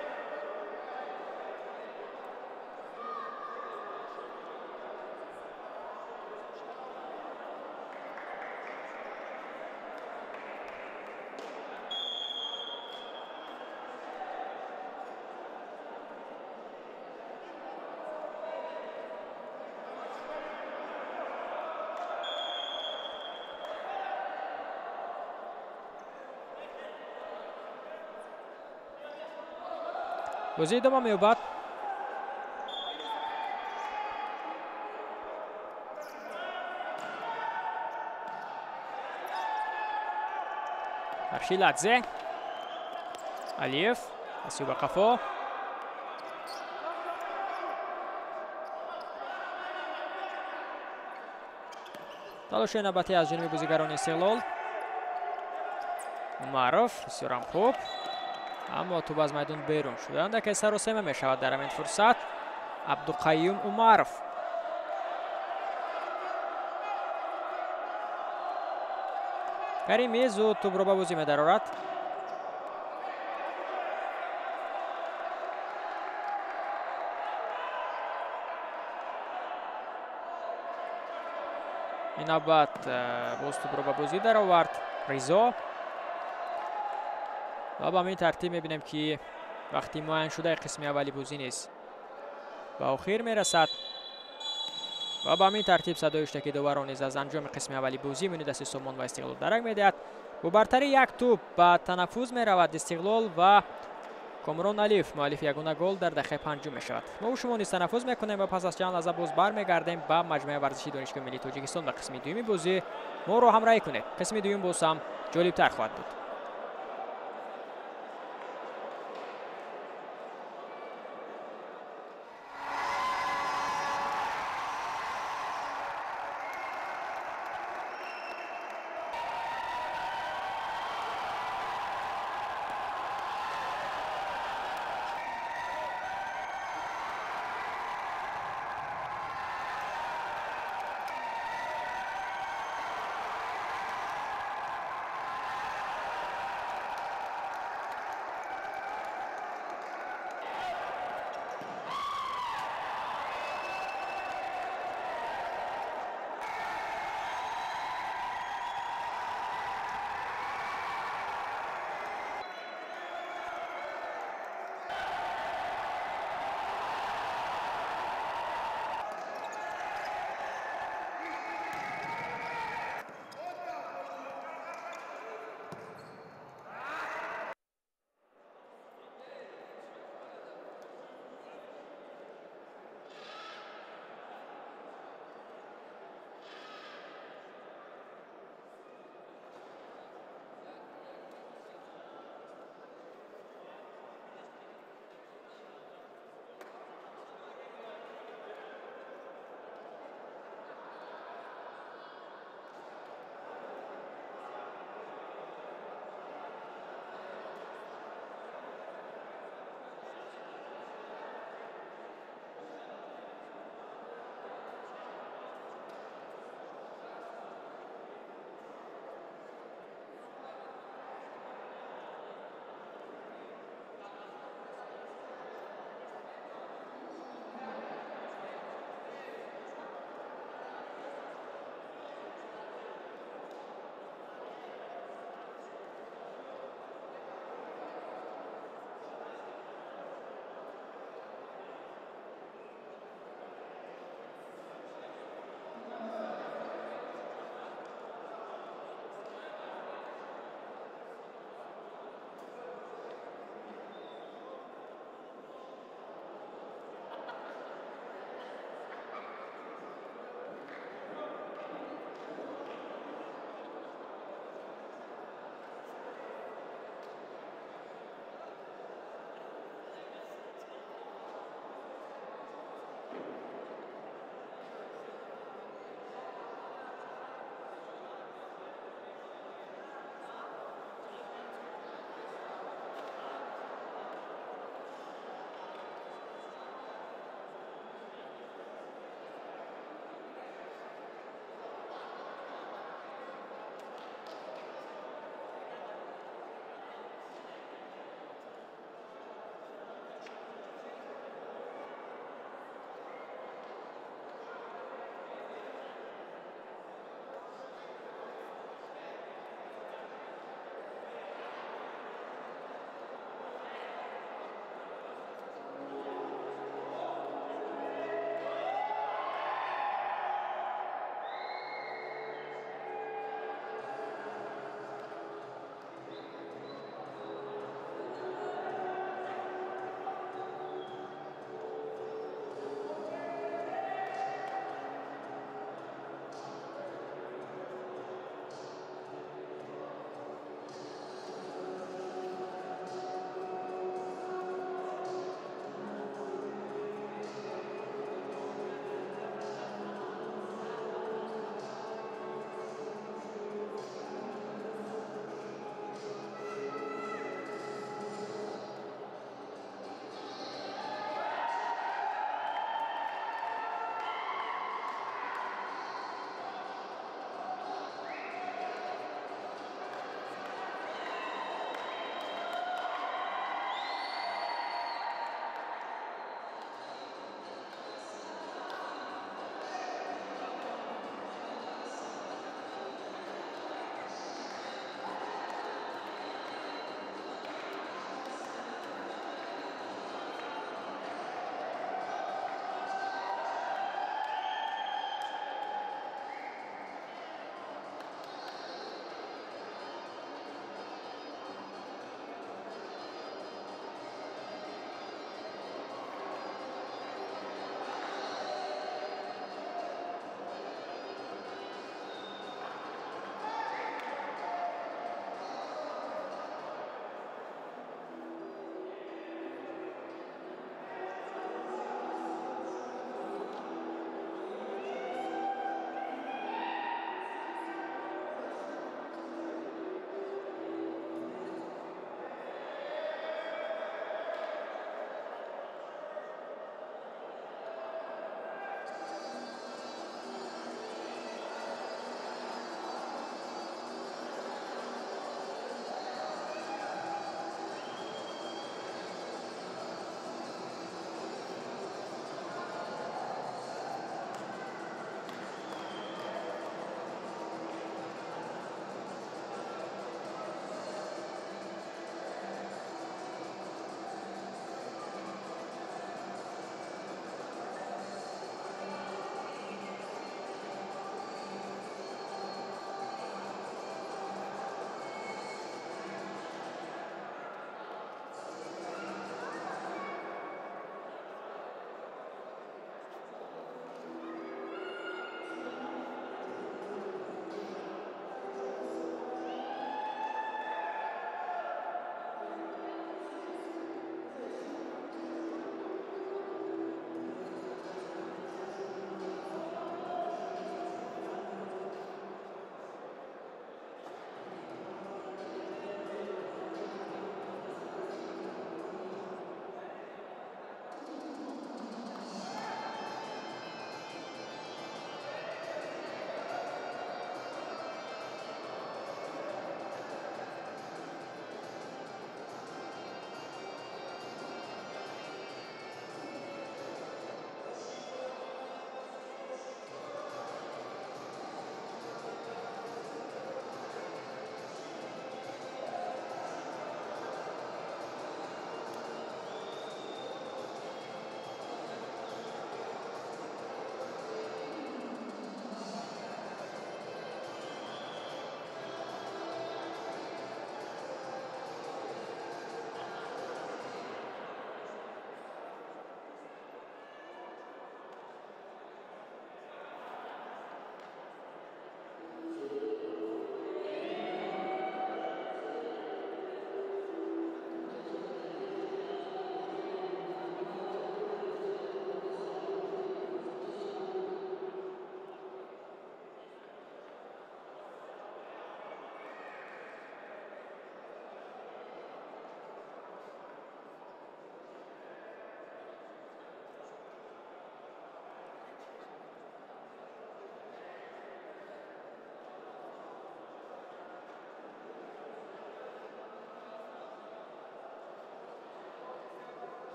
бозӣ идома меёбад. Аршиладзе, Алиев, Асиюба Қафо. талоши навбатӣ аз ҷониби бозигарони Истиқлол. Умаров бисёрам хуб, аммо туб аз майдон берун шуданд. яке саросема мешавад дар ин фурсат. Абдуқайюм Умаров. Карими зуд тубро ба бозӣ медарорад. ин навбат боз тубро ба бозӣ даровард Ризо. ва ба ҳамин тартиб мебинем ки вақти муайян шудаи қисми аввали бозӣ низ ба охир мерасад ва ба ҳамин тартиб садои иштаки доварон низ аз анҷоми қисми аввали бозӣ миёни дастаи Сомон ва Истиқлол дарак медиҳад. бо бартари як тӯб ба танаффус меравад Истиқлол ва Комрон Алиев муаллифи ягона гол дар дақиқаи панҷум мешавад. мо шумо низ танаффус мекунем ва пас аз чанд лаҳза боз бармегардем ба маҷмӯи варзиши донишгоҳи миллии Тоҷикистон ва қисми дуюми бозӣ. моро ҳамроҳӣ кунед. қисми дуюм боз ҳам ҷолибтар хоҳад буд.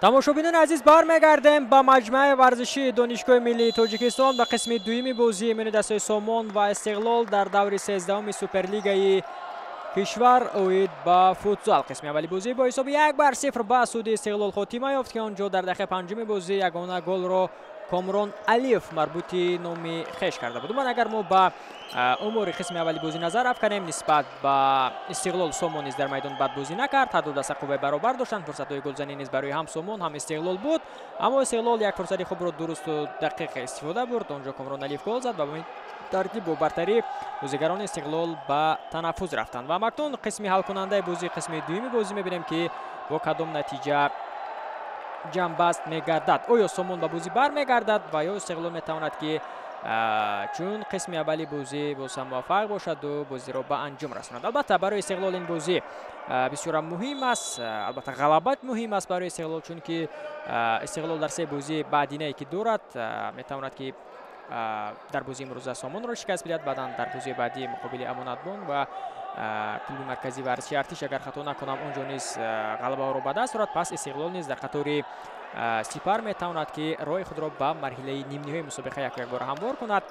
тамошобинон азиз бармегардем ба маҷмӯаи варзишии донишгоҳи миллии тоҷикистон ба қисми дуюми бозии мини дастаи Сомон ва Истиқлол дар даври 13-уми Суперлигаи кишвар оид ба футзал. Қисми аввали бозӣ бо ҳисоби 1-0 ба суди Истиқлол хотима ёфт ки он ҷо дар дақиқаи панҷуми бозӣ ягона голро Комрон Алиев марбути номи хеш карда буд. Агар мо ба умури қисми аввали бозӣ назар афканем, нисбат ба Истиқлол Сомон низ дар майдон бад бозӣ накард. Ҳар ду даста қувваи баробар доштанд. Фурсатҳои голзанӣ низ барои ҳам Сомон, ҳам Истиқлол буд. Аммо Истиқлол як фурсати хубро дурусту дақиқ истифода бурд. Он ҷо Комрон Алиев гол зад ва ба тартиб бо бартарӣ бозигарони Истиқлол ба танаффус рафтанд. Ва макнун қисми ҳалкунандаи бозӣ, қисми дуюми бозӣ мебинем ки бо кадом натиҷа ҷамъбаст мегардад. оё Сомон ба бозӣ бармегардад ва ё Истиқлол метавонад ки чун қисми аввали бозӣ боса муваффақ бошаду бозиро ба анҷом расонад. Албатта барои Истиқлол ин бозӣ бисёра муҳим аст. Албатта ғалабат муҳим аст барои Истиқлол, чунки Истиқлол дар се бозӣ баъдиное ки дорад метавонад ки дар бозии имрӯза Сомонро шикаст бидиҳад, баъдан дар бозии баъди муқобили Амонатбон ва клуби марказии варзиши артиш, агар хато накунам, он ҷо низ ғалабаҳоро ба даст орад. Пас Истиқлол низ дар қатори сипар метавонад ки роҳи худро ба марҳилаи нимниҳои мусобиқа якбора ҳамвор кунад,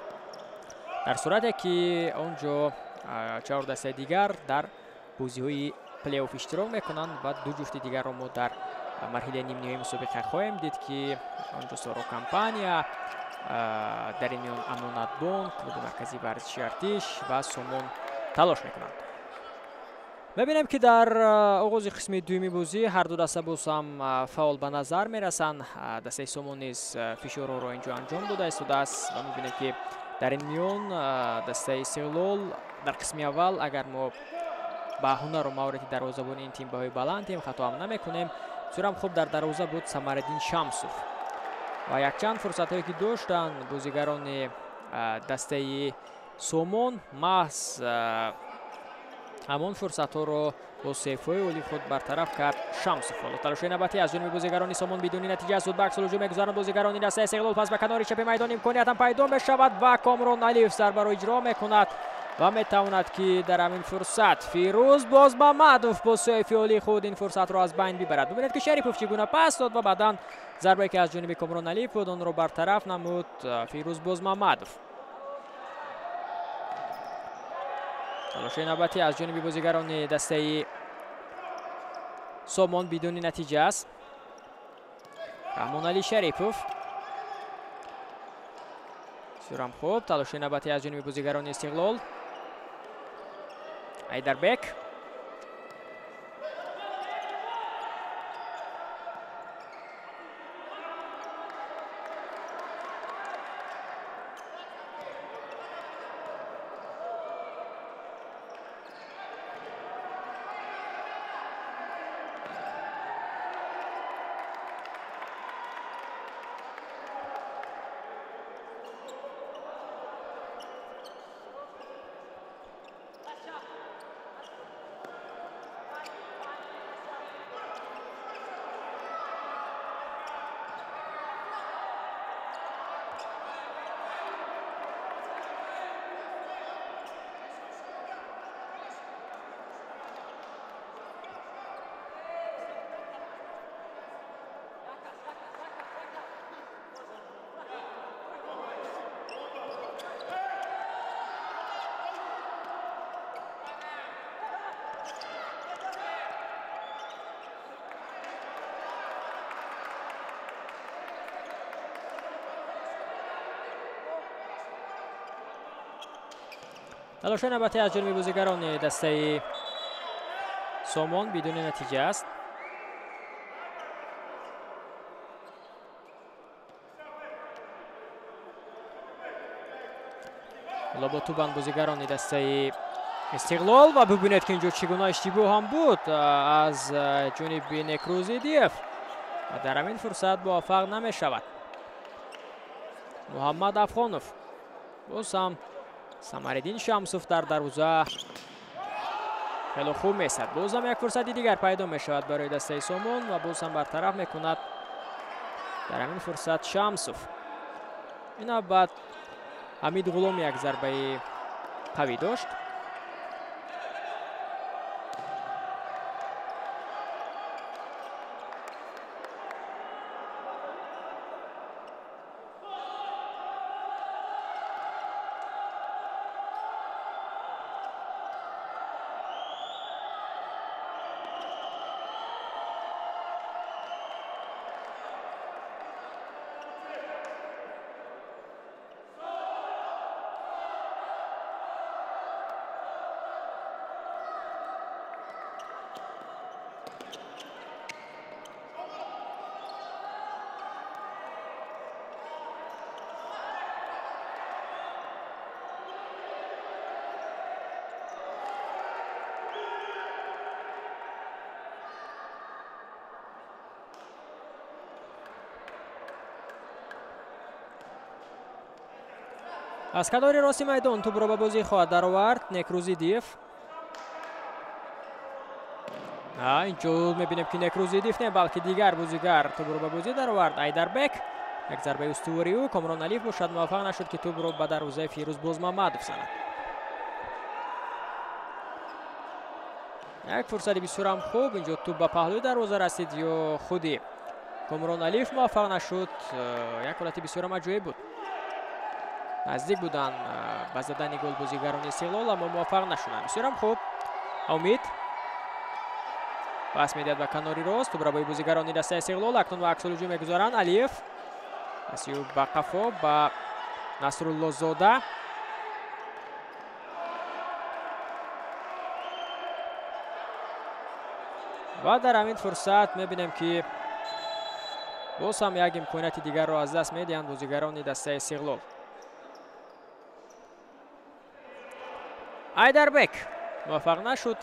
дар сурате ки он ҷо чаҳор дастаи дигар дар бозиҳои плейофф иштирок мекунанд ва ду ҷуфти дигарро мо дар марҳилаи нимниҳои мусобиқа хоҳем дид ки он ҷо Соро Компания, дар ин миён Амонатбон, клуби марказии варзиши артиш ва Сомон талош мекунанд. мебинем ки дар оғози қисми дуюми бозӣ ҳар ду даста боз ҳам фаъол ба назар мерасанд. дастаи Сомон низ фишорҳоро ин ҷо анҷом дода истодааст ва мебинем ки дар ин миён дастаи Истиқлол дар қисми аввал, агар мо ба ҳунару маҳорати дарвозабони ин тим баҳои баланд тем хато ҳам намекунем, бисёрам хуб дар дарвоза буд Самараддин Шамсов ва якчанд фурсатҳое ки доштанд бозигарони дастаи Сомон маҳз ҳамон фурсатҳоро бо сейфҳои оли худ бартараф кард Шамсов. талошаи навбатӣ аз ҷониби бозигарони Сомон бидуни натиҷа зуд ба аксулҳуҷум мегузаранд бозигарони дастаи Истиқлол. Пас ба канори чапи майдон имкониятам пайдо мешавад ва Комрон Алиев зарбаро иҷро мекунад ва метавонад ки дар ҳамин фурсат Фирӯз Бозмамадов бо сейфи оли худ ин фурсатро аз байн бибарад. бибинед ки Шарипов чӣ гуна пас дод ва баъдан зарбае ки аз ҷониби Комрон Алиев буд онро бартараф намуд Фирӯз Бозмамадов. талошаи навбатӣ аз ҷониби бозигарони дастаи Сомон бидуни натиҷа аст. Раҳмоналӣ Шарипов бисёрам хуб. талошаи навбатӣ аз ҷониби бозигарони Истиқлол. Айдарбек талошаи навбатӣ аз ҷониби бозигарони дастаи Сомон бидуни натиҷа аст. лоботубанд бозигарони дастаи Истиқлол ва бибинед ки ин ҷо чӣ гуна иштибоҳ ҳам буд аз ҷониби Некрузидиев ва дар ҳамин фурсат муваффақ намешавад Муҳаммад Афғонов. боз ҳам Самараддин Шамсов дар дарвоза хеле хуб месад. боз ҳам як фурсати дигар пайдо мешавад барои дастаи Сомон ва боз ҳам бартараф мекунад дар ҳамин фурсат Шамсов. ин навбат Ҳамид Ғулом як зарбаи қавӣ дошт. аз канори рости майдон тӯбро ба бозӣ хоҳад даровард Некрузидиев. инҷо мебинем ки Некрузидиев не балки дигар бозигар тӯбро ба бозӣ даровард. Айдарбек як зарбаи устуворӣ ӯ Комрон Алиев бошад, муваффақ нашуд ки тӯбро ба дарвозаи Фирӯз Бозмамадов занад. як фурсати бисёрам хуб, инҷо тӯб ба паҳлӯи дарвоза расид ё худи Комрон Алиев муваффақ нашуд. як ҳолати бисёрам аҷоиб буд. наздик буданд ба задани гол бозигарони Истиқлол, аммо муваффақ нашуданд. бисёрам хуб. Умид пас медиҳад ба канори рост, тӯбро ба бозигарони дастаи Истиқлол акнун ва аксол ҳуҷум мегузоранд. Алиев паси ӯ ба қафо ба Насруллозода. ва дар ҳамин фурсат мебинем ки боз ҳам як имконияти дигарро аз даст медиҳанд бозигарони дастаи Истиқлол. Айдарбек муваффақ нашуд.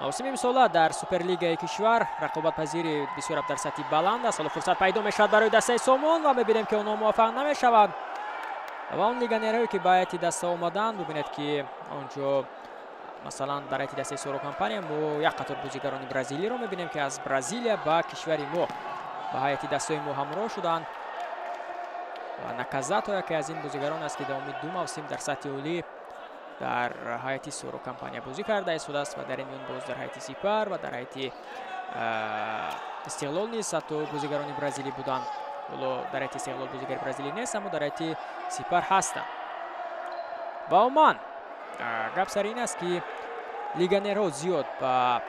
мавсими имсола дар Суперлигаи кишвар рақобатпазири бисёр дар сатҳи баланд аст. ҳоло фурсат пайдо мешавад барои дастаи Сомон ва мебинем ки онҳо муваффақ намешаванд. ва он легионерҳое ки ба ҳайати даста омаданд, бубинед ки онҷо масалан дар ҳайати дастаи Соро Компания мо як қатор бозигарони бразилиро мебинем ки аз Бразилия ба кишвари мо ба ҳайати дастаи мо ҳамроҳ шуданд. ва Наказато яке аз ин бозигарон аст ки давоми 2 мавсим дар сатҳи олӣ дар ҳайати Соро Компания бозӣ карда истодааст ва дар ин миён боз дар ҳайати Сипар ва дар ҳайати Истиқлол низ ҳатто бозигарони бразилӣ буданд. ҳоло дар ҳайати Истиқлол бозигари бразилӣ нест, аммо дар ҳайати Сипар ҳастанд. ба умуман гап сари ин аст ки легионерҳо зиёд ба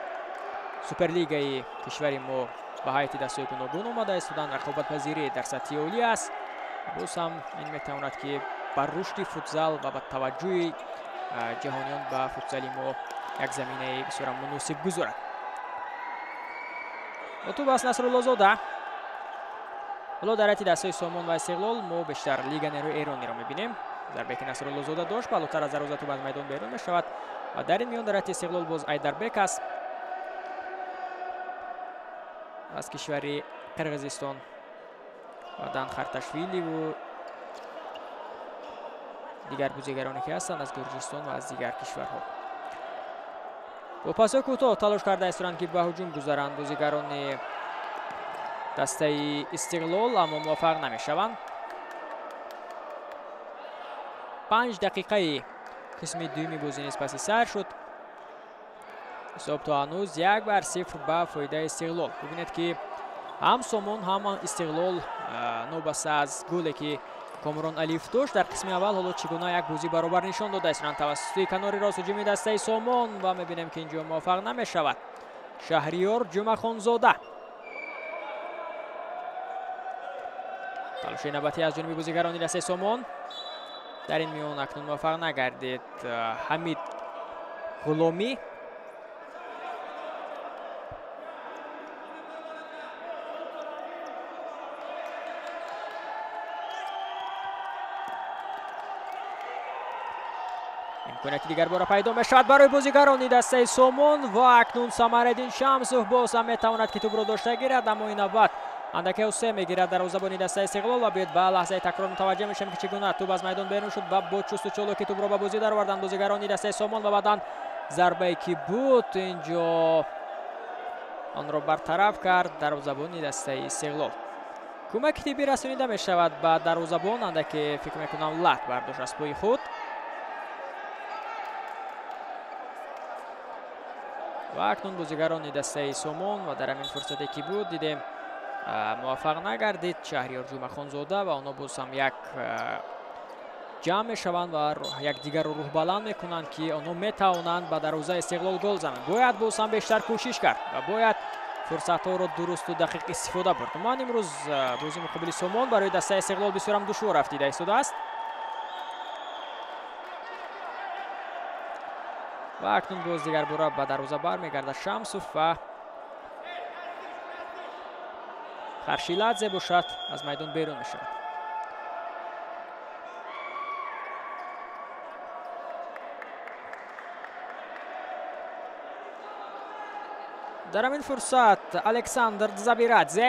Суперлигаи кишвари мо ба ҳайати дастаҳои гуногун омада истоданд. рақобатпазирӣ дар сатҳи олӣ аст. боз ҳам ин метавонад ки ба рушди футзал ва ба таваҷҷӯҳи ҷаҳониён ба футзали мо як заминаи бисёрам муносиб гузорад. тӯб аст Насруллозода. ҳоло дар ҳайати дастаҳои Сомон ва Истиқлол мо бештар легионерҳои эрониро мебинем. зарбе ки Насруллозода дошт балотар аз дарвоза тӯб аз майдон берун мешавад ва дар ин миён дар ҳайати Истиқлол боз Айдарбек аст аз кишвари Қирғизистон ва Дан Харташвилиу дигар бозигароне ки ҳастанд аз Гурҷистон ва аз дигар кишварҳо. бо пасҳои кӯтоҳ талош карда исторанд ки ба ҳуҷум гузаранд бозигарони дастаи Истиқлол, аммо муваффақ намешаванд. 5 дақиқаи қисми дуюми бозӣ низ паси сайр шуд. ҳисоб то ҳанӯз 1-0 ба фоидаи Истиқлол. бубинед ки ҳам Сомон ҳам Истиқлол нобаста аз голе ки Комрон Алиев дошт дар қисми аввал ҳоло чӣ гуна як бозӣ баробар нишон дода исторанд тавассути канори рост ҳуҷуми дастаи Сомон ва мебинем ки инҷо муваффақ намешавад Шаҳриёр Ҷумахонзода. талоши навбатӣ аз ҷониби бозигарони дастаи Сомон. дар ин миён акнун муваффақ нагардид Ҳамид Ғуломӣ. имконияти дигар бора пайдо мешавад барои бозигарони дастаи Сомон ва акнун Самареддин Шамсов боз ҳам метавонад ки тӯбро дошта гирад, аммо ин навбат андаке усе мегирад дарвозабони дастаи Истиқлол ва биёд ба лаҳзаи такрор мутаваҷҷеҳ мешавем ки чӣ гуна тӯб аз майдон берун шуд ва бо чусту чолоки тӯбро ба бозӣ дароварданд бозигарони дастаи Сомон ва баъдан зарбае ки буд инҷо онро бартараф кард дарвозабони дастаи Истиқлол. кӯмаки тиббӣ расонида мешавад ба дарвозабон, андаке фикр мекунам лат бардошт аз пои худ. ва акнун бозигарони дастаи Сомон ва дар ҳамин фурсате ки буд дидем муваффақ нагардид Шаҳриёр Ҷумахонзода ва онҳо боз ҳам як ҷамъ мешаванд ва якдигарро рӯҳбаланд мекунанд ки онҳо метавонанд ба дарвозаи Истиқлол гол зананд. бояд боз ҳам бештар кӯшиш кард ва бояд фурсатҳоро дурусту дақиқ истифода бурд. умуман имрӯз бозии муқобили Сомон барои дастаи Истиқлол бисёрам душвор рафтида истодааст. ва акнун боз дигар бора ба дарвоза бармегардад Шамсов ва Харшиладзе бошад аз майдон берун мешавад. дар ҳамин фурсат Александр Дзабирадзе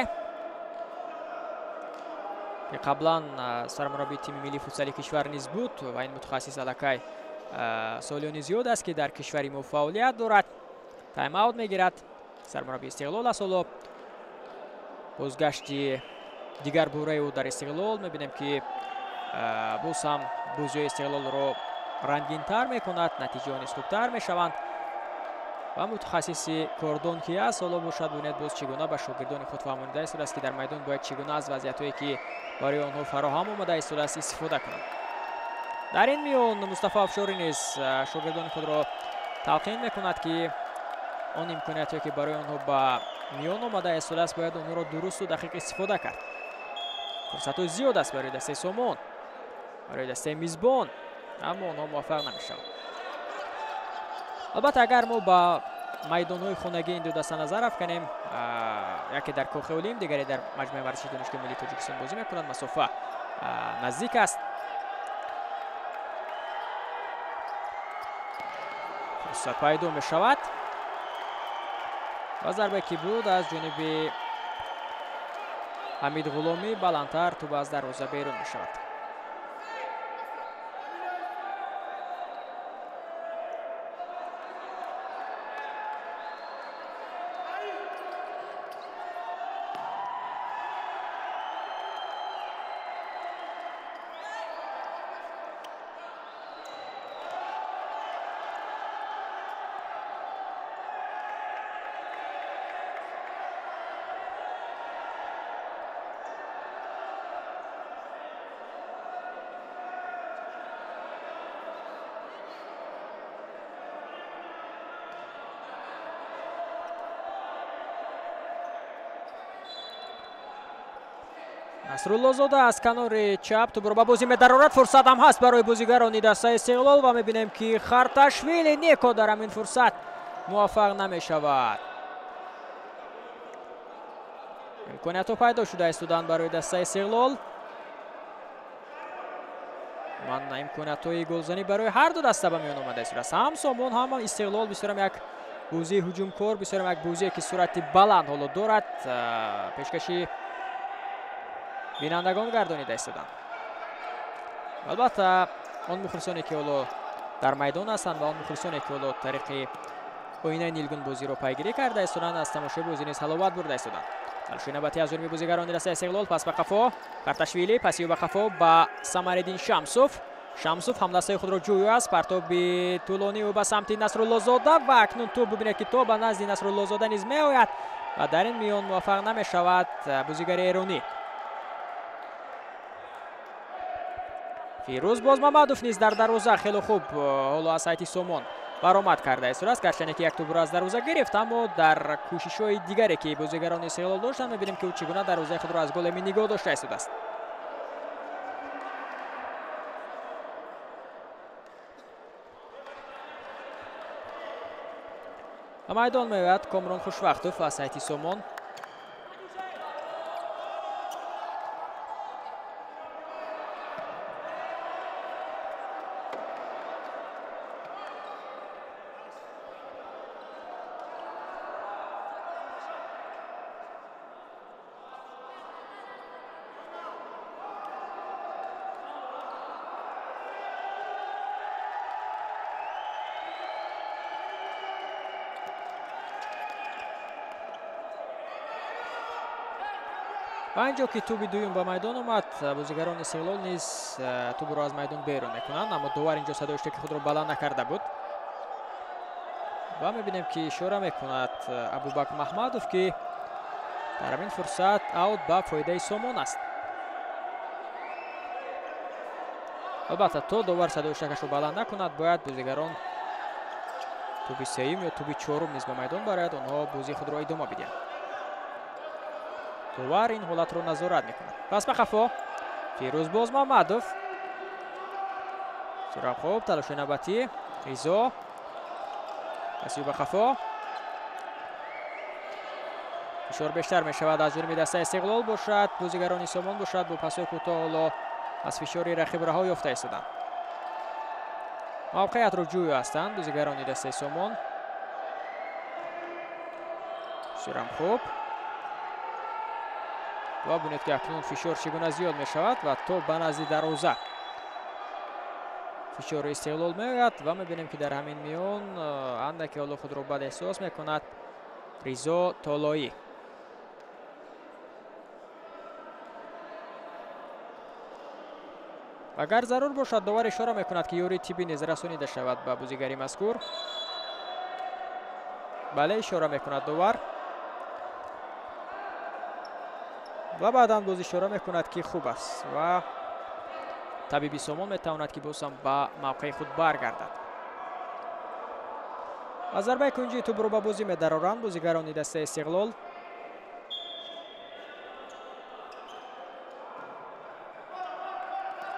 ки қаблан сармураббии тими миллии футсали кишвар низ буд ва ин мутахассис аллакай солиёни зиёд аст ки дар кишвари мо фаъолият дорад. тайм-аут мегирад сармураббии Истиқлол асоло. бозгашти дигар бораи ӯ дар Истиқлол мебинем ки боз ҳам бозиҳои Истиқлолро рангинтар мекунад, натиҷаҳо низ хубтар мешаванд ва мутахассиси кордон ки аст ҳоло бошад бинед боз чӣ гуна ба шогирдони худ фаҳмонида истодааст ки дар майдон бояд чӣ гуна аз вазъиятҳое ки барои онҳо фароҳам омада истодааст истифода кунад. дар ин миён Мустафо Афшорӣ низ шогирдони худро талқин мекунад ки он имкониятҳое ки барои онҳо ба миён омада истодааст бояд онҳоро дурусту дақиқ истифода кард. фурсатҳои зиёд аст барои дастаи Сомон, барои дастаи мизбон, аммо онҳо муваффақ намешаванд. албатта агар мо ба майдонҳои хонагии ин ду даста назар афканем, яке дар Кохи Олим, дигаре дар маҷмӯи варзиши донишгоҳи миллии Тоҷикистон бозӣ мекунанд. масофа наздик аст. фурсат пайдо мешавад ва зарбе ки буд аз ҷониби ҳамид ғуломӣ баландтар тӯб аз дарвоза берун мешавад. Насруллозода аз канори чап тӯбро ба бозӣ медарорад. фурсат ҳам ҳаст барои бозигарони дастаи Истиқлол ва мебинем ки Харташвили Неко дар ҳамин фурсат муваффақ намешавад. имкониятҳо пайдо шуда истоданд барои дастаи Истиқлол. ман имкониятҳои голзанӣ барои ҳарду даста ба миён омада истодааст. ҳам Сомон ҳам Истиқлол бисёрам як бозии ҳуҷумкор, бисёрам як бозие ки суръати баланд ҳоло дорад. пешкаши бинандагон гардонида истоданд. албатта он мухлисоне ки ҳоло дар майдон ҳастанд ва он мухлисоне ки ҳоло тариқи оинаи нилгун бозиро пайгирӣ карда истоданд аз тамошои бозӣ низ ҳаловат бурда истоданд. талоши навбатӣ аз ҷониби бозигарони дастаи Истиқлол. пас ба қафо Харташвили, паси ба қафо ба Самариддин Шамсов. Шамсов ҳамдастаи худро ҷӯю аст. партоби тӯлонӣ ӯ ба самти Насруллозода ва акнун тӯб бибинед ки то ба назди Насруллозода низ меояд ва дар ин миён муваффақ намешавад бозигари эронӣ. фирӯз Бозмамадов низ дар дарвоза хеле хуб ҳоло аз сайти Сомон баромад карда истодааст. гарчане ки як тӯбро аз дарвоза гирифт, аммо дар кӯшишҳои дигаре ки бозигарони Истиқлол доштанд мебинем ки ӯ чӣ гуна дарвозаи худро аз големи нигоҳ дошта истодааст. ба майдон меояд Комрон Хушвақтов аз сайти Сомон. ва инҷо ки тӯби дуюм ба майдон омад, бозигарони Истиқлол низ тӯбро аз майдон берун мекунанд, аммо довар инҷо садои штеки худро баланд накарда буд ва мебинем ки ишора мекунад Абубакр Маҳмадов ки дар ҳамин фурсат аут ба фоидаи Сомон аст. албатта то довар садои штекашро баланд накунад, бояд бозигарон тӯби сеюм ё тӯби чорум низ ба майдон барояд, онҳо бозии худро идома бидиҳанд. довар ин ҳолатро назорат мекунад. пас ба қафо Фирӯз Бозмамадов. бисёр хуб, талоши навбатӣ Ризо. паси ба қафо. фишор бештар мешавад аз ҷониби дастаи Истиқлол бошад, бозигарони Сомон бошад, бо пасҳои кӯтоҳ ҳоло аз фишори рақиб раҳо ёфта истоданд. мавқеиятро ҷӯю ҳастанд бозигарони дастаи Сомон. бисёрам хуб. ва бинед ки акнун фишор чӣ гуна зиёд мешавад ва то ба назди дароза фишори истиқлол меояд ва мебинем ки дар ҳамин миён андаке ҳоло худро бад эҳсос мекунад Ризо Толоӣ. агар зарур бошад довар ишора мекунад ки ёрии тиббӣ низ расонида шавад ба бозигари мазкур. бале, ишора мекунад довар ва баъдан боз ишора мекунад ки хуб аст ва табиби Сомон метавонад ки боз ҳам ба мавқеи худ баргардад. аз зарбаи кунҷии тӯбро ба бозӣ медароранд бозигарони дастаи Истиқлол.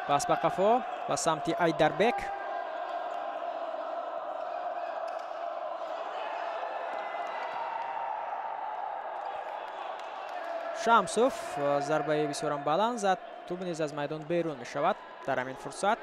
пас ба қафо ба самти Айдарбек. Шамсов зарбаи бисёрам баланд зад. тӯб низ аз майдон берун мешавад дар ҳамин фурсат.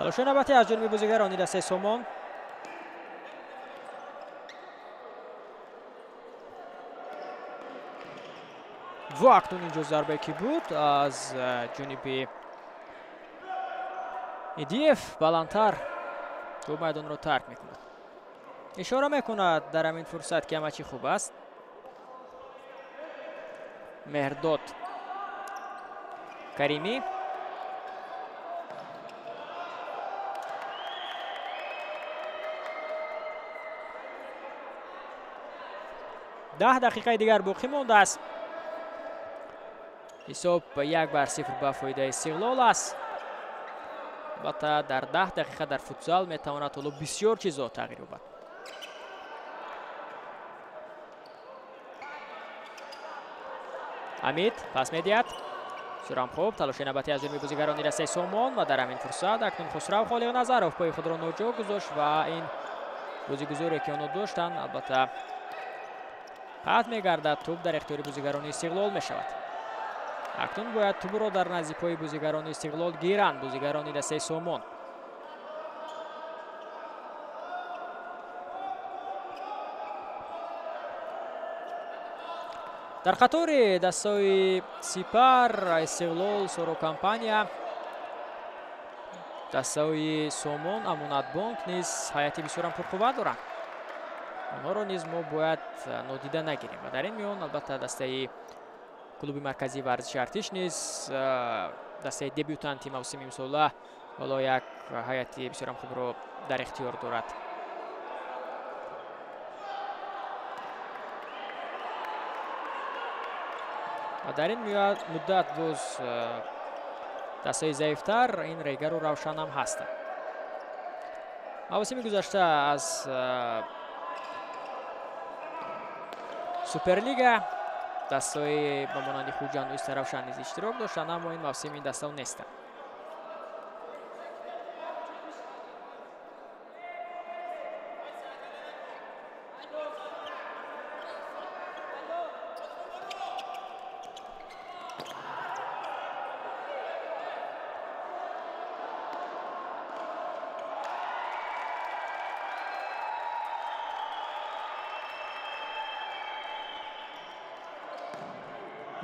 талоши навбатӣ аз ҷониби бозигарони дастаи Сомон. ва акнун инҷо зарбае ки буд аз ҷониби Идиев баландтар тӯ майдонро тарк мекунад. ишора мекунад дар ҳамин фурсат ки ҳама чӣ хуб аст. Меҳрдод Каримӣ. ده дақиқаи дигар боқӣ мондааст. ҳисоб 1-0 ба фоидаи Истиқлол аст. албатта дар 10 дақиқа дар футзал метавонад ҳоло бисёр чизо тағйир ёбад. ҳамид пас медиҳад. сурам хуб талоши навбатӣ аз ҷониби бозигарони дастаи Сомон ва дар ҳамин фурсат акнун Хусрав Холиқназаров пои худро ноҷо гузошт ва ин бозигузоре ки онҳо доштанд албатта қатъ мегардад. тӯб дар ихтиёри бозигарони Истиқлол мешавад. акнун бояд тӯбро дар назди пои бозигарони Истиқлол гиранд бозигарони дастаи Сомон. дар қатори дастаи Сипар, Истиқлол, Соро Компания, дастаи Сомон, Амонатбонк низ ҳайати бисёрам пурқувват доранд. онҳоро низ мо бояд нодида нагирем ва дар ин миён албатта дастаи клуби марказии варзиши артиш низ дастаи дебютанти мавсими имсола ҳоло як ҳайати бисёрам хубро дар ихтиёр дорад. ва дар ин муддат боз дастаи заифтар ин регару равшанам ҳастанд. мавсими гузашта аз Суперлига дастаи ба монанди Хуҷанду Истаравшан низ иштирок доштанд, аммо ин мавсим ин дастаҳо нестанд.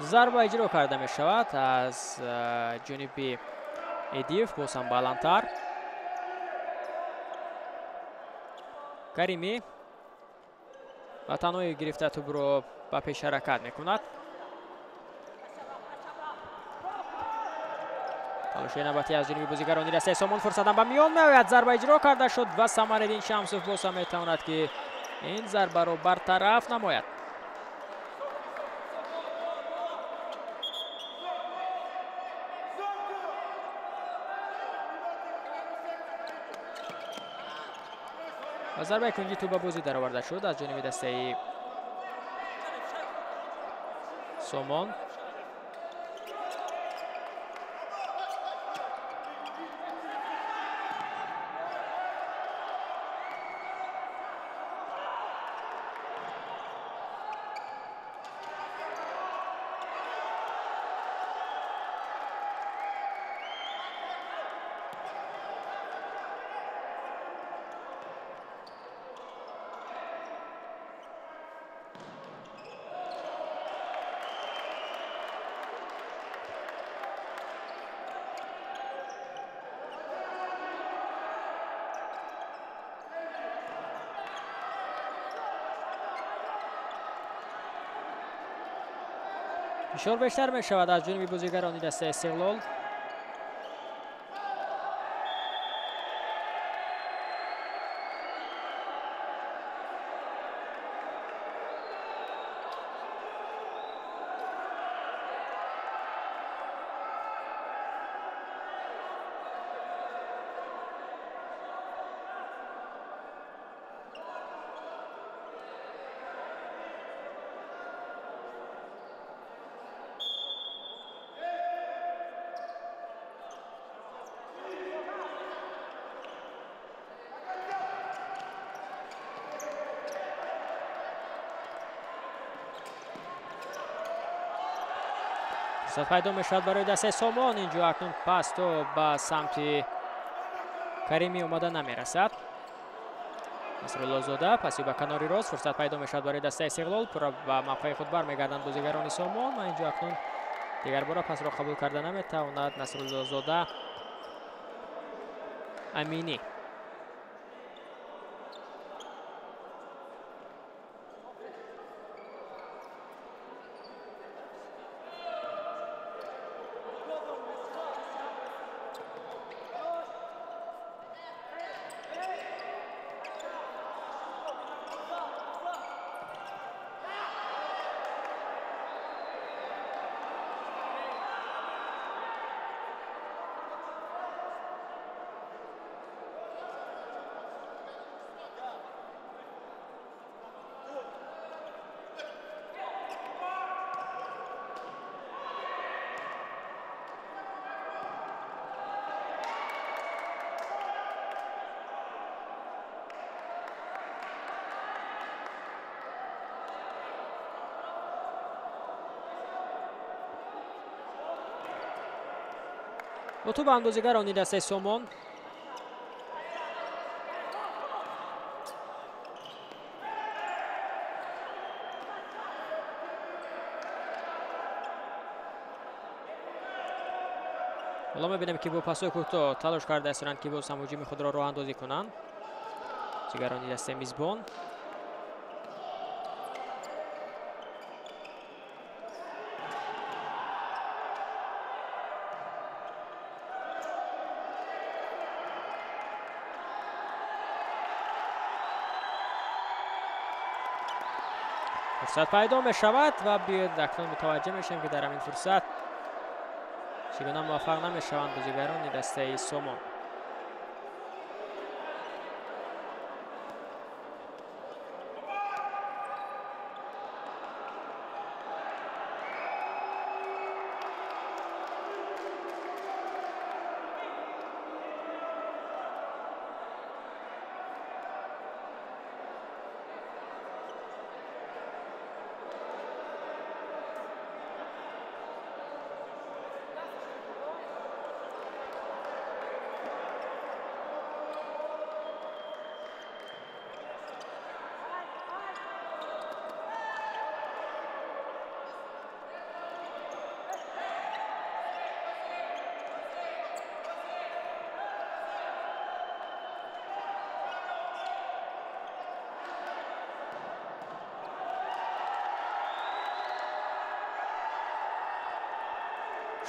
зарба иҷро карда мешавад аз ҷониби эдиев, боз ҳам баландтар. каримӣ ба танҳои гирифта тӯбро ба пеш ҳаракат мекунад. талоши навбатӣ аз ҷониби бозигарони дастаи Сомон, фурсатам ба миён меояд, зарба иҷро карда шуд ва Самариддин Шамсов боз ҳам метавонад ки ин зарбаро бартараф намояд. ва зарбаи кунҷи тӯба бозӣ дароварда шуд аз ҷониби дастаи Сомон. фишор бештар мешавад аз ҷониби бозигарони дастаи Истиқлол. фурсат пайдо мешавад барои дастаи Сомон. инҷо акнун пасту ба самти Каримӣ омада намерасад. Насруллозода паси ба канори рост, фурсат пайдо мешавад барои дастаи Истиқлол. пурра ба мавқеи худ бармегарданд бозигарони Сомон ва инҷо акнун дигар бора пасро қабул карда наметавонад Насруллозода Аминӣ. با به اندازه‌گرانی دسته سومون حالا می‌بینیم که با پاس‌های کوتاه تلاش کرده هستند که باز هم هجوم خود را راه اندازی کنند. بازیگران دسته میزبان فرصت پیدا می شود و بیاید اکنون متوجه میشیم که در همین فرصت چگونه موفق نمی شوند بازیگران دسته سومون.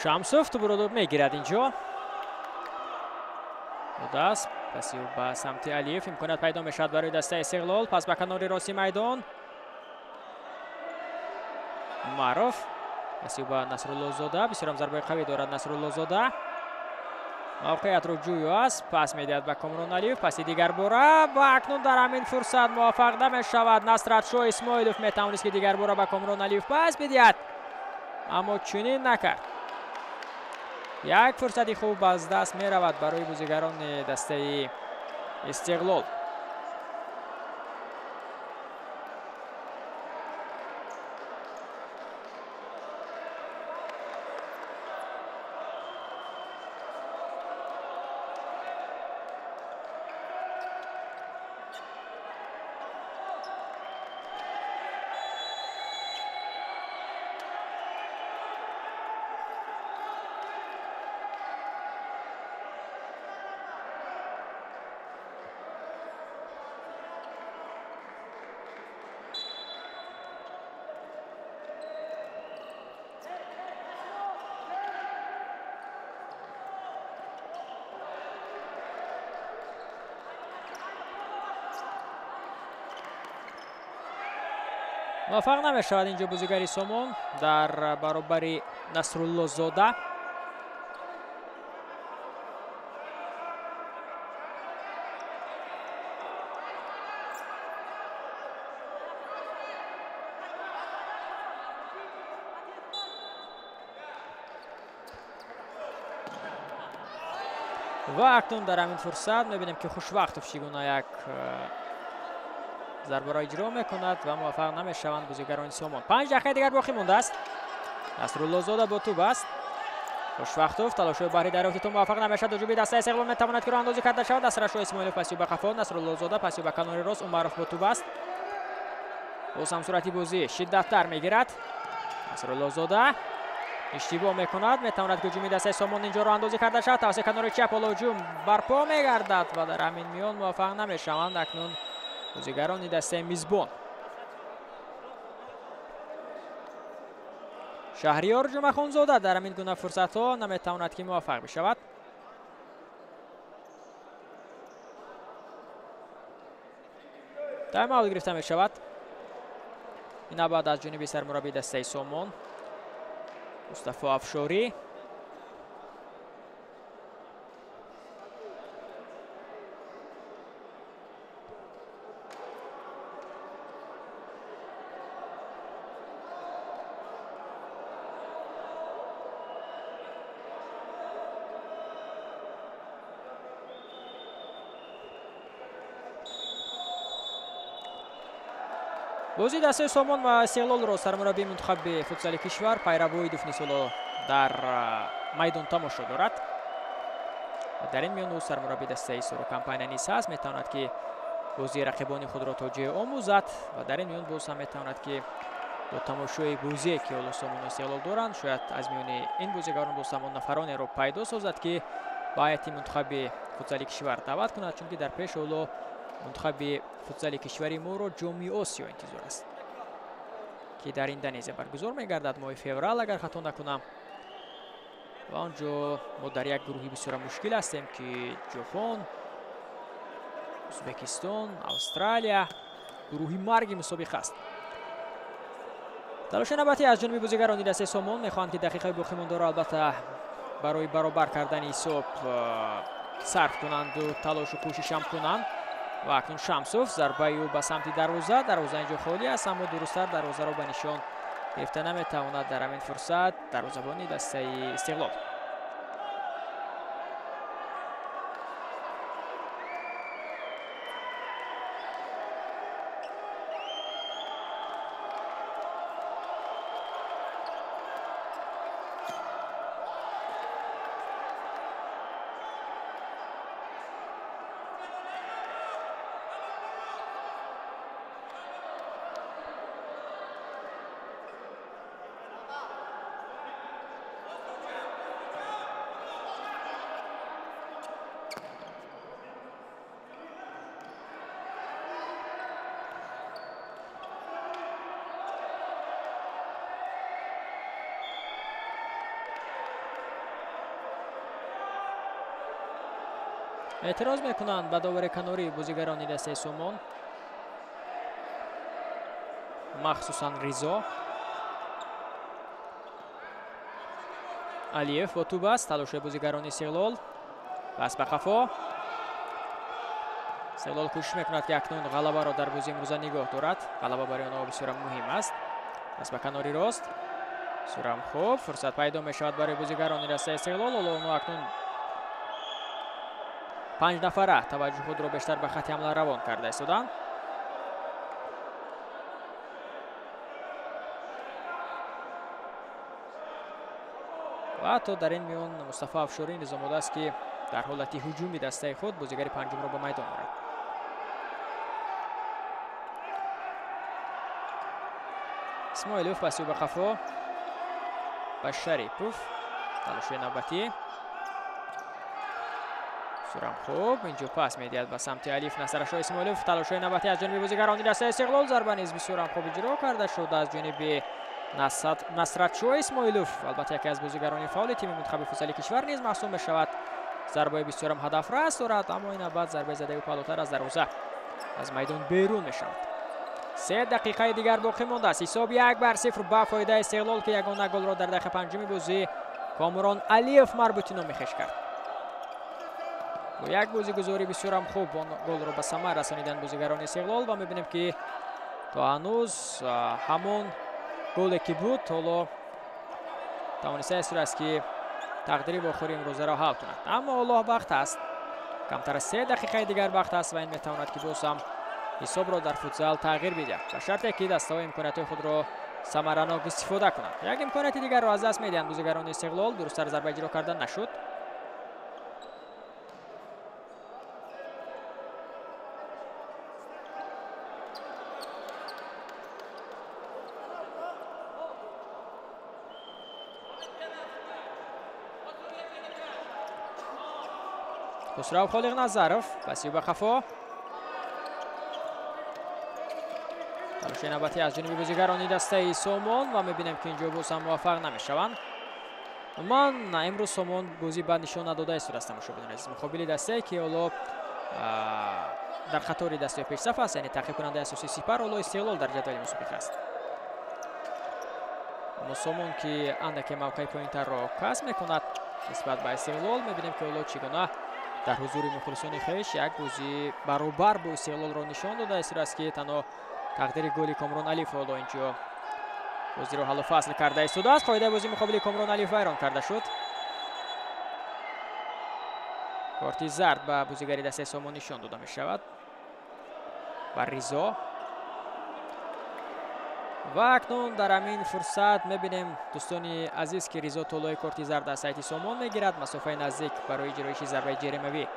شمسوف توپ رو میگیرد اینجا. دست پسی به سمت علیف امکانات پیدا میشد برای دسته استقلال. پس به کنار راستی میدان معروف پسی به نصرالله زاده. بسیار ضربه قوی دارد نصرالله زاده. موقعیت رو جویو است. پس میدهد به کامران علیف. پسی دیگر باره و اکنون در همین فرصت موفق نمیشود نصرت شاه اسماعیلوف. میتوانست که دیگر باره به کامران علیف پس بدهد اما چنین نکرد. یک فرصتی خوب از دست می رود برای بازیگران دسته استقلال. موفق نمیشود اینجا بازیگری سامان در برابر نصرالله زاده. و اکنون در همین فرصت میبینیم که خوشوقتوف چگونه یک ضربه را اجرا میکند و موفق نمیشوند بازیگران سامان. 5 دقیقه دیگر باقی مونده است. نصرالله زاده با توپ است. خوشوقتوف تلاش بری در تو موفق نمیشد. هجوم دسته استقلال میتواند که راهاندازی کرده شود. نصرالله اسماعیلوف پسی به قفا. نصرالله زاده پسی به کنار راست. عمرف با توپ است. باز هم صورتی بازی شدت در میگیرد. نصرالله زاده اشتباه میکند. میتواند که هجوم دسته سامان اینجا راهاندازی کرده شود. توسط کنار چپ هجوم برپا میگردد و در همین میان موفق نمیشوند. اکنون بازیگران دسته میزبان شهریار جمعه زاده در همین گونه فرصت ها نمیتواند که موفق بشود. تایم اوت گرفته می شود. این بعد از جانب سرمربی دسته سامان مصطفی افشاری. بازی دسته سامان و استقلال را سرمربی منتخب فوتسال کشور پیروی دوفنیسولو در میدان تماشا دارد. در این میان او سرمربی دسته سورو کمپاین نیز است. میتواند که بازی رقیبان خود را توجیه آموزد و در این میان باز هم میتواند که با تماشای بازی که اول سامان و استقلال دارند شاید از میان این بازیگران دوستمان نفرانی را پیدا سازد که با هیئت منتخب فوتسال کشور دعوت کند، چون که در پیش اولو منتخب فوتسال کشوری ما را جام آسیا انتظار است که در اندونزیا برگزار میگردد ماه فوریه اگر خطا نکنم. و آنجا ما در یک گروهی بسیار مشکل هستیم که ژاپن، ازبکستان، استرالیا گروهی مرگ مسابقه است. تلاش نباتی از جانب بازیگران دسته سامان میخواهند که دقیقه باقی مانده را البته برای برابر کردن حساب صرف کنند و تلاش و کوشش هم کنند. و اکنون شمسوف ضربه او به سمت دروازه اینجا خالی است، اما درست‌تر دروازه را به نشان گرفته نمیتواند. در همین فرصت دروازه‌بانی دسته استقلال اعتراض میکنند به داور کناری بازیگران دسته سومون، مخصوصا ریزا. علیف با توپ است. تلاش بازیگران استقلال. پس به قفا. استقلال کوشش میکند که اکنون غلبه را در بازی امروز نگاه دارد. غلبه برای آنها بسیار مهم است. پس به کناری راست. سورم خوب. فرصت پیدا میشود برای بازیگران دسته استقلال. حالا آنها اکنون 5 نفره توجه خود را بیشتر به خط حمله روان کرده ایستادند. و حتی در این میان مصطفی افشاری نظام آمده است که در حالت هجومی دسته خود بازیگر پنجم را به میدان آورد. اسماعیلوف پسی به قفا و شریپوف. تلاش نوبتی. سورم خوب. اینجا پاس میدهد به سمت الیف نصرشاه اسماعیلوف. تلاش نوبتی از جانب بازیگران دسته استقلال. ضربه نیز بسیار خوب اجرا کرده شد از جانب نصرتشاه اسماعیلوف. البته یکی از بازیگران فعال تیم منتخب فوتسال کشور نیز محسوب میشود. ضربه بسیار هدف رس دارد، اما این بعد ضربه زده بالاتر از دروازه از میدان بیرون میشود. 3 دقیقه دیگر باقی مانده است. حساب 1-0 به فایده استقلال که یگانه گل را در دقیقه پنجم بازی کامران علیف مربوطینو میخش کرد. با یک بازیگزاری بسیار هم خوب گل را به ثمر رسانیدن بازیگران استقلال و میبینیم که تا هنوز همون گلی که بود حالا توانسته است که تقدیر آخری امروز را حل کند. اما الله وقت است، کمتر از 3 دقیقه دیگر وقت است و این میتواند که باز هم حساب را در فوتسال تغییر بدهد و شرطی که دسته‌های امکانات خود را ثمراناک استفاده کنند. یک امکانات دیگر را از دست میدهند بازیگران استقلال. درست ضربه اجرا کردن نشد. خسرو خالق نظرف پسی به قفا. تلاش نوبتی از جانب بازیگران دسته سومون و میبینیم که اینجا باز هم موفق نمیشوند. من امروز سومون بازی بعد نشان نداده است دسته مشابه است. مقابل دسته که حالا در خطر دسته پیش صف است، یعنی تعقیب کننده اساسی سپر، حالا استقلال در جدول مسابقه است. اما سومون که اندک موقع پوینتر را کسب میکند نسبت به استقلال، میبینیم که حالا چگونه در حضور مخلصان خویش یک بازی برابر با استقلال را نشان داده است که تنها تقدیر گلی کامران علیف حالا اینجا بازی را حل و فصل کرده است. قاعده بازی مقابل کامران علیف ویران کرده شد. کارت زرد به بازیگری دسته سومون نشان داده می شود بر ریزا. و اکنون در همین فرصت میبینیم دوستان عزیز که ریزا طلای کارت زرد از سایت سومون میگیرد. مسافه نزدیک برای اجرایش ضربه جریمه‌ای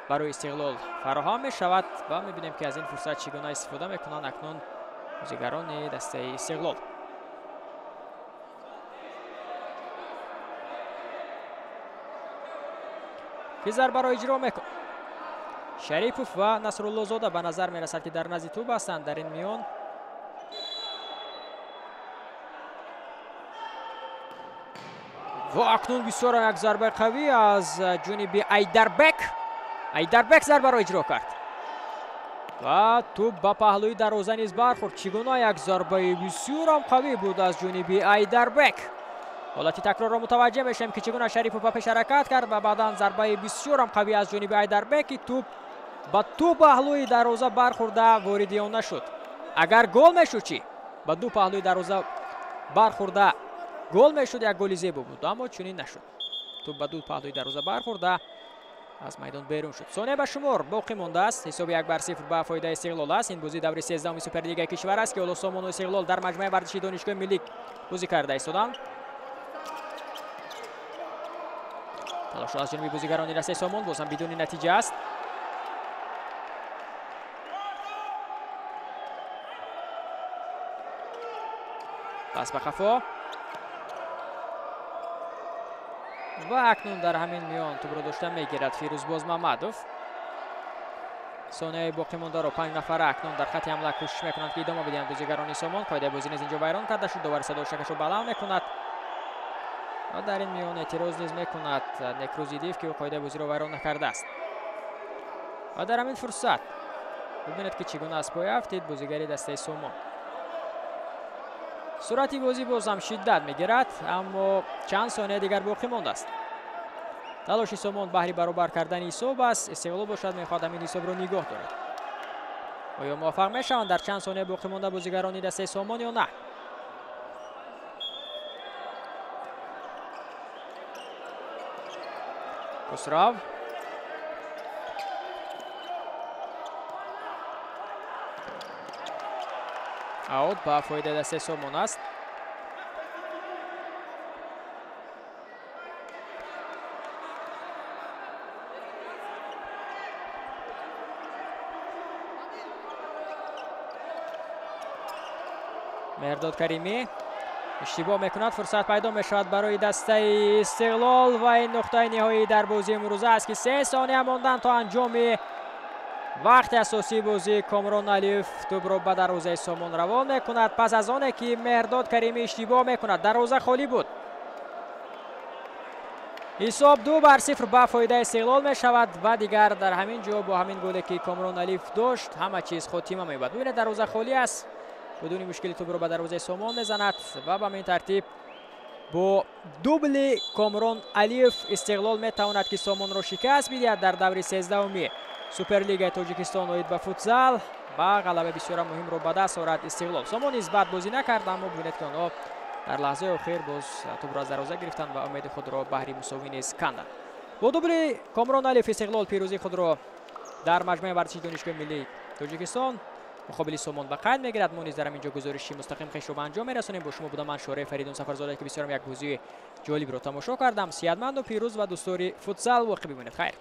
برای استقلال فراهم می شود و میبینیم که از این فرصت چگونه استفاده میکنند اکنون بازیگران دسته استقلال. که ضربه را اجرا میکند شریپوف و نصرالله زاده. به نظر میرسد که در نزد توپ هستند در این میان. و اکنون بسیار یک ضربه قوی از جانب ایدربک ضربه را اجرا کرد و توپ به پهلوی دروازه نیز برخورد. چگونه یک ضربه بسیار هم قوی بود از جانب ایدربک. حالتی تکرار را متوجه میشیم که چگونه شریپوف به پیش حرکت کرد و بعدا ضربه بسیار هم قوی از جانب ایدربک. توپ با تو پهلوی دروازه برخورده وارد آن نشد. اگر گل میشد چی؟ با دو پهلوی دروازه برخورده گل میشد، یک گل زیبا بود، اما چنین نشد. توپ با دو پهلوی دروازه برخورده از میدان بیرون شد. ثانیه به شمار باقی مانده است. حساب 1-0 به فایده استقلال است. این بازی دور 13 سوپرلیگ کشور است که سومون و استقلال در مجمع ورزشی دانشگاه ملی بازی کرده ایستادند. تلاش از جانب بازیگران دسته سومون باز هم بدون نتیجه است. پس به قفا و اکنون در همین میان توپ را داشته میگیرد فیروزباز محمدوف. ثانیه باقی مانده را 5 نفره اکنون در خط حمله کوشش میکنند که ادامه بدهند بازیگران سومون. قاعده بازی نیز اینجا ویران کرده شد. دوباره صدا شکش را بلند میکند و در این میان اعتراض نیز میکند نکروزیدیف که او قاعده بازی را ویران نکرده است. و در همین فرصت ببینید که چگونه از پای افتید بازیگری دسته سومون. سرعت بازی باز هم شدت میگیرد، اما چند ثانیه دیگر باقی مانده است. تلاش سومون بهر برابر کردن حساب است. استقلال باشد میخواد همین حساب را نگاه دارد. آیا موفق میشوند در چند ثانیه باقی مانده بازیگران دسته سومون یا نه؟ خسرو اوت با فایده دسته سومون است. مهرداد کریمی اشتباه میکند، فرصت پیدا میشود برای دسته استقلال و این نقطه نهایی در بازی امروز است که 3 ثانیه ماندن تا انجام وقت اساسی بازی. کامران علیف توپ را به دروازه سومون روان میکند پس از آنه که مهرداد کریمی اشتباه میکند. دروازه خالی بود. حساب 2-0 به فایده استقلال می شود و دیگر در همین جا با همین گلی که کامران علیف داشت همه چیز خاتمه می‌یابد. ببینید دروازه خالی است، بدون مشکلی توپ را به دروازه سومون میزند و به این ترتیب با دوبل کامران علیف استقلال میتواند که سومون را شکست بدهد در دور 13 سوپرلیگ تاجیکستان اوید به فوتزال و غلبه بسیار مهم را به دست آورد استقلال. سومون نیز بد بازی نکرد، اما ببینید که آنها در لحظه اخیر باز توپ را از دروازه گرفتند و امید خود را بهر مساوی نیز کندند. با دوبل کامران علیف استقلال پیروزی خود را در مجمع ورزشی دانشگاه ملی تاجیکستان مقابل سومون به قید میگیرد. ما نیز در اینجا گزارشی مستقیم خویش را به انجام میرسانیم. با شما بودم من شارع فریدون سفرزاده که بسیار یک بازی جالب را تماشا کردم. صحتمند و پیروز و دوستدار فوتزال واقع بمانید. خیر.